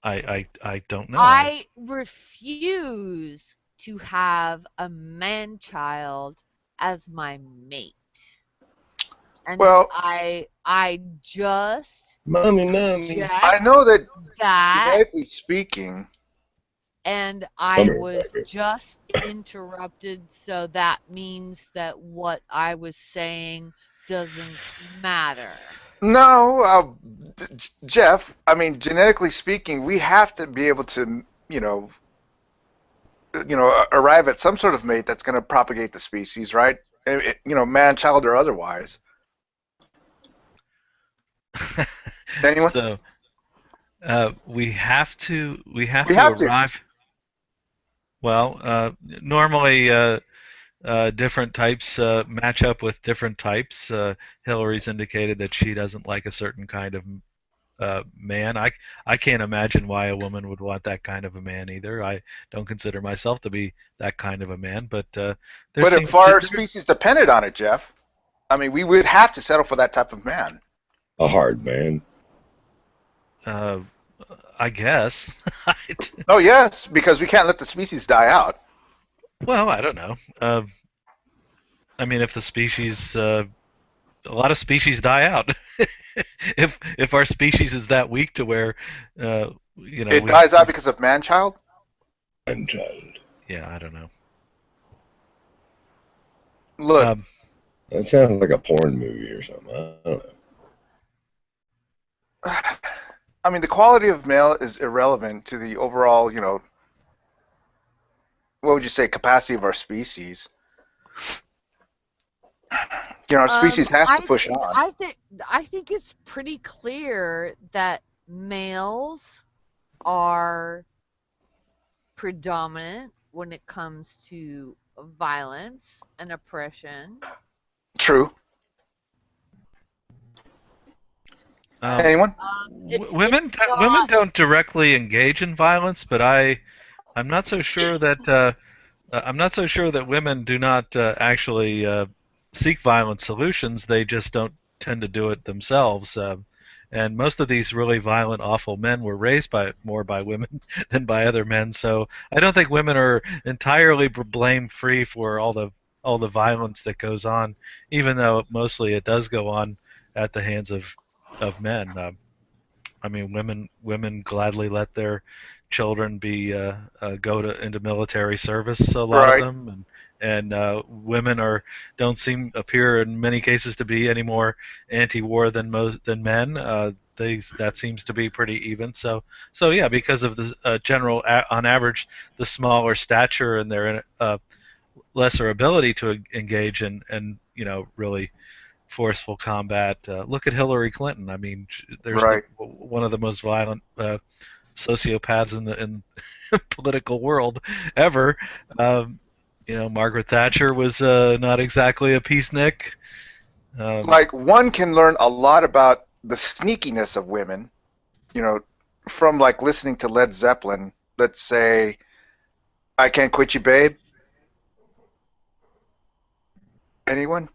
I don't know. I refuse to have a man-child as my mate. And Well, I just Mommy. reject I know that that, genetically speaking, and I Come here, was Rebecca. just interrupted, so that means that what I was saying doesn't matter. no, Jeff, I mean, genetically speaking, we have to be able to, arrive at some sort of mate that's going to propagate the species, right? Man, child, or otherwise. Anyone? So we have to have to. arrive. Well, normally different types match up with different types. Hillary's indicated that she doesn't like a certain kind of man. I can't imagine why a woman would want that kind of a man either. I don't consider myself to be that kind of a man, but But if our species depended on it, Jeff, I mean, we would have to settle for that type of man. A hard man. I guess. Oh, yes, because we can't let the species die out. Well, I don't know. I mean, if the species, a lot of species die out. If our species is that weak to where, it dies out because of man-child. Man-child. Yeah, I don't know. Look, that sounds like a porn movie or something. I don't know. I mean, the quality of male is irrelevant to the overall, what would you say, capacity of our species. Our species has to push on. I think it's pretty clear that males are predominant when it comes to violence and oppression. True. Anyone? Women don't directly engage in violence, but I'm not so sure that women do not actually seek violent solutions. They just don't tend to do it themselves. And most of these really violent, awful men were raised more by women than by other men. So I don't think women are entirely blame free for all the violence that goes on, even though mostly it does go on at the hands of men. I mean, women gladly let their children be go into military service. A lot Right. of them, and women don't appear in many cases to be any more anti-war than men. That seems to be pretty even. So yeah, because of the general, on average, the smaller stature and their lesser ability to engage in really forceful combat. Look at Hillary Clinton. I mean, there's Right. one of the most violent sociopaths in the political world ever. Margaret Thatcher was not exactly a peacenik. Like, one can learn a lot about the sneakiness of women, from like listening to Led Zeppelin. Let's say, "I Can't Quit You, Babe." Anyone?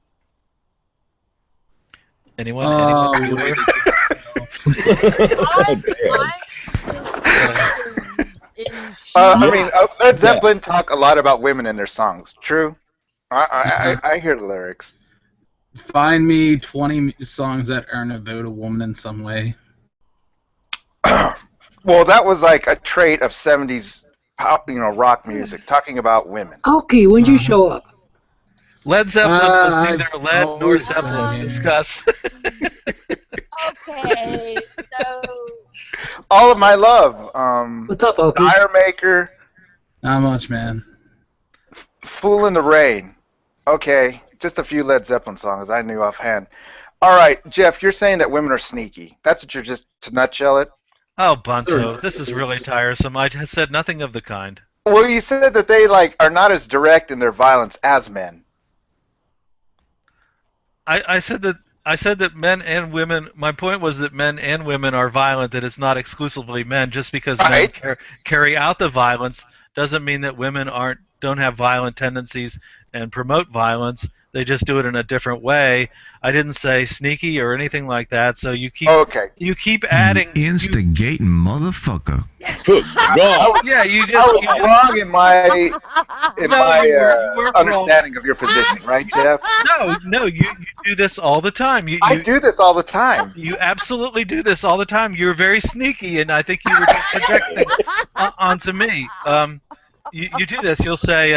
Anyone? Oh, Bueller? I mean, Led Zeppelin talk a lot about women in their songs. True. I hear the lyrics. Find me 20 songs that earn about a woman in some way. Well, that was like a trait of '70s pop, rock music, talking about women. Okay, when'd you show up? Led Zeppelin was neither I've Led nor always Zeppelin. been. Discuss. Okay, so All of My Love. What's up, Oki? Tire Maker. Not much, man. Fool in the Rain. Okay, just a few Led Zeppelin songs I knew offhand. All right, Jeff, you're saying that women are sneaky. That's what you're just to nutshell it? Oh, Bunto, Sure. this is really tiresome. I said nothing of the kind. Well, you said that they are not as direct in their violence as men. I said that men and women. My point was that men and women are violent. That it's not exclusively men. Just because Right. men carry out the violence doesn't mean that women don't have violent tendencies and promote violence. They just do it in a different way. I didn't say sneaky or anything like that. So you keep adding Instigating motherfucker. Good God. Yeah, you I just was wrong in my No, you weren't understanding of your position, right, Jeff? No, you do this all the time. I do this all the time. You absolutely do this all the time. You're very sneaky, and I think you were just projecting onto me. You do this. You'll say,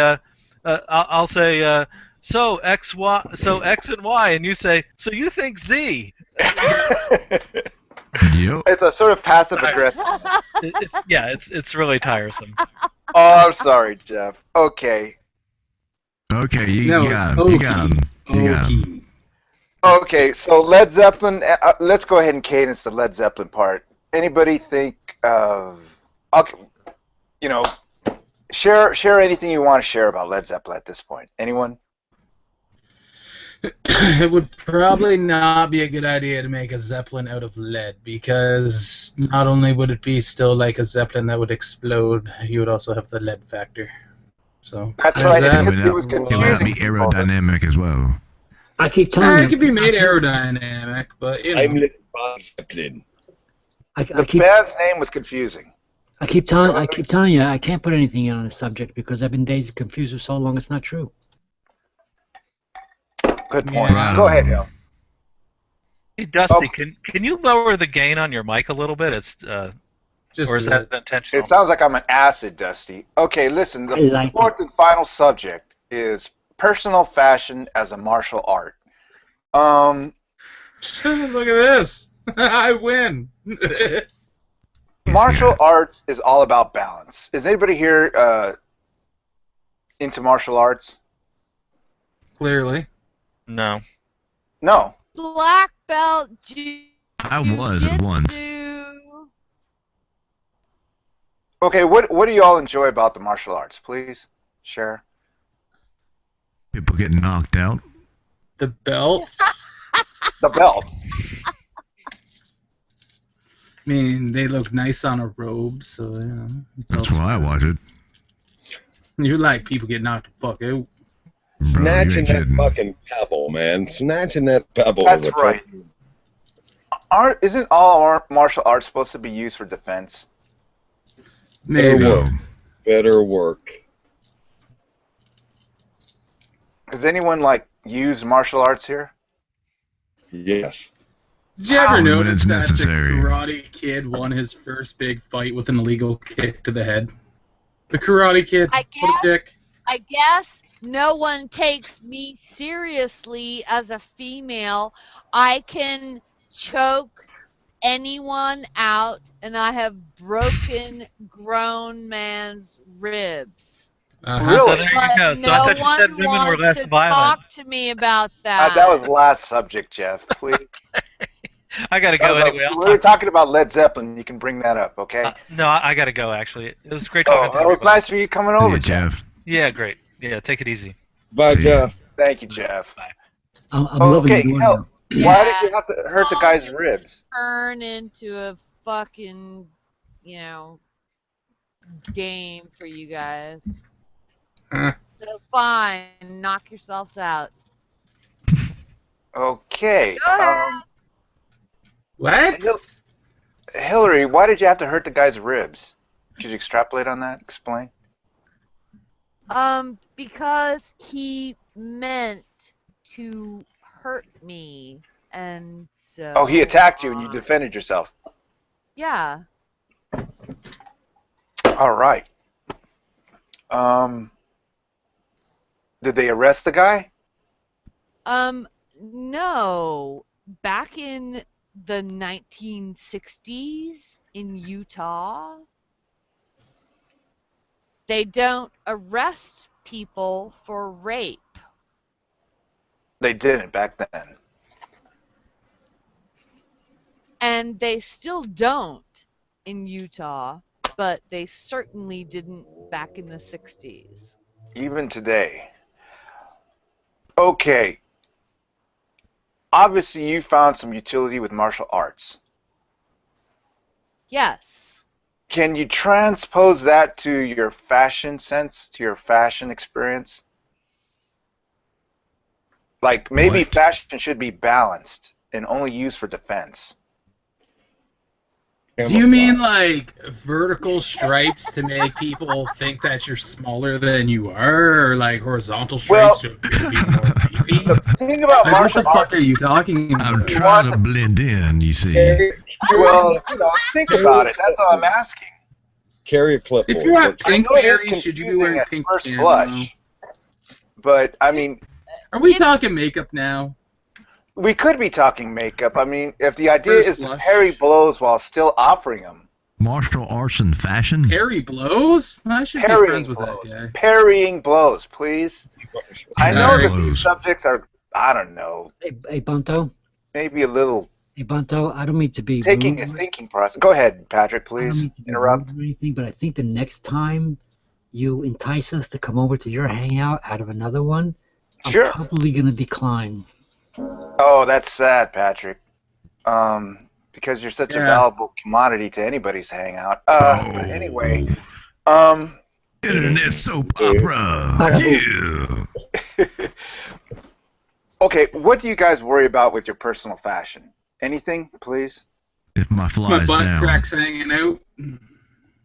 I'll say, so X and Y, and you say, so you think Z. Yep. It's a sort of passive aggressive. It's really tiresome. Oh, I'm sorry, Jeff. Okay. Okay, you No, got it's him. You got him. You got him. Okie. Okay, so Led Zeppelin. Let's go ahead and cadence the Led Zeppelin part. Anybody think of? Okay, share anything you want to share about Led Zeppelin at this point. Anyone? It would probably not be a good idea to make a Zeppelin out of lead, because not only would it be still like a Zeppelin that would explode, you would also have the lead factor. So That's there's right. that. It was It would confusing. be aerodynamic as well. I keep telling It you. could be made aerodynamic, but I'm lit by Zeppelin. The band's name was confusing. I keep telling you, I can't put anything in on the subject because I've been dazed and confused for so long. It's not true. Good point. Right Go on. ahead, Hill. Hey, Dusty, can you lower the gain on your mic a little bit? It's just or is that intentional? It sounds like I'm an acid, Dusty. Okay, listen. The I like fourth and final subject is personal fashion as a martial art. Look at this. I win. Martial arts is all about balance. Is anybody here into martial arts? Clearly. No. No. black belt I was at once. jujitsu. Okay, what do you all enjoy about the martial arts? Please share. People getting knocked out. The belts. The belts. I mean, they look nice on a robe, so yeah. That's why I watch it. You like people get knocked the fuck out. Bro, Snatching you ain't that kidding. fucking pebble, man. Snatching that pebble. That's is a right. Isn't all martial arts supposed to be used for defense? Maybe. No. Better work. Does anyone use martial arts here? Yes. Did you ever Only when notice it's that necessary. the Karate Kid won his first big fight with an illegal kick to the head? The Karate Kid. I What a dick. guess no one takes me seriously as a female. I can choke anyone out, and I have broken grown man's ribs. Uh-huh. So Really? there you But go. So I no thought you said one women were wants less to violent. talk to me about that. That was the last subject, Jeff. Please. I gotta That go was anyway. I'll we were talk. talking about Led Zeppelin. You can bring that up, okay? No, I gotta go. Actually, it was great talking to Oh, it was everybody. nice for you coming See over, ya, Jeff. Jeff. Yeah, great. Yeah, take it easy. Bye, See ya. Jeff. Thank you, Jeff. Bye. I'm loving Okay, the hell, audio. why did Yeah. you have to hurt the guy's ribs? Turn into a fucking, game for you guys. Huh. So fine, knock yourselves out. Okay. Go ahead. What? Hillary, why did you have to hurt the guy's ribs? Could you extrapolate on that? Explain. Because he meant to hurt me, and so. Oh, he attacked you and you defended yourself. Yeah. All right. Did they arrest the guy? No. Back in the 1960s in Utah, they don't arrest people for rape. They didn't back then. And they still don't in Utah, but they certainly didn't back in the 60s. Even today. Okay. Obviously, you found some utility with martial arts. Yes. Can you transpose that to your fashion sense, to your fashion experience? Like, maybe What? fashion should be balanced and only used for defense. Do you mean like vertical stripes to make people think that you're smaller than you are, or like horizontal stripes to be more beefy? The thing about Like, what martial the fuck arts, are you talking I'm about? trying to blend in, you see. well, think about it. That's all I'm asking. Carry a clipboard. If you're at Let's- I know it is Pinkberry, should you be confusing wearing at pink first camo? blush, but I mean, Are we talking makeup now? we could be talking makeup. I mean, if the idea First is to blush. parry blows while still offering them, Martial arts and fashion? Harry blows? I should be parrying friends with blows, that guy. parrying blows, please. I know Parrying that these blows. subjects are, I don't know, Hey, Bunto. maybe a little Hey, Bunto. I don't mean to be taking rude. a thinking process. Go ahead, Patrick, I don't please mean to be interrupt. rude or anything, but I think the next time you entice us to come over to your hangout out of another one, Sure. I'm probably gonna decline. Oh, that's sad, Patrick. Because you're such a Yeah. valuable commodity to anybody's hangout. Oh. But anyway, Internet soap opera. Yeah. okay, what do you guys worry about with your personal fashion? Anything, please? If my My fly's butt down. crack's hanging out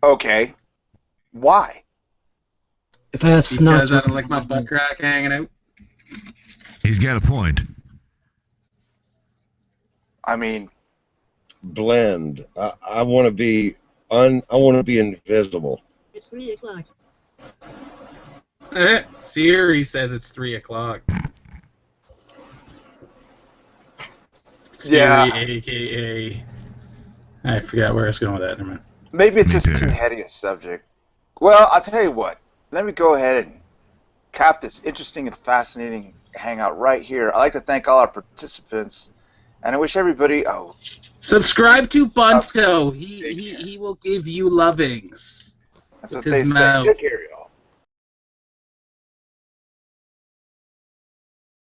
Okay. Why? If I have because snots, I don't like my butt crack hanging out. He's got a point. I mean, blend. I want to be I want to be invisible. it's 3 o'clock. Siri says it's 3 o'clock. Yeah. Siri, aka. I forgot where I was going with that. Never mind. maybe it's Me just too. too heady a subject. Well, I'll tell you what. Let me go ahead and cap this interesting and fascinating hangout right here. I'd like to thank all our participants, and I wish everybody. Oh, Subscribe to Bunto. He will give you lovings. that's With what they his say. mouth. Take care, y'all.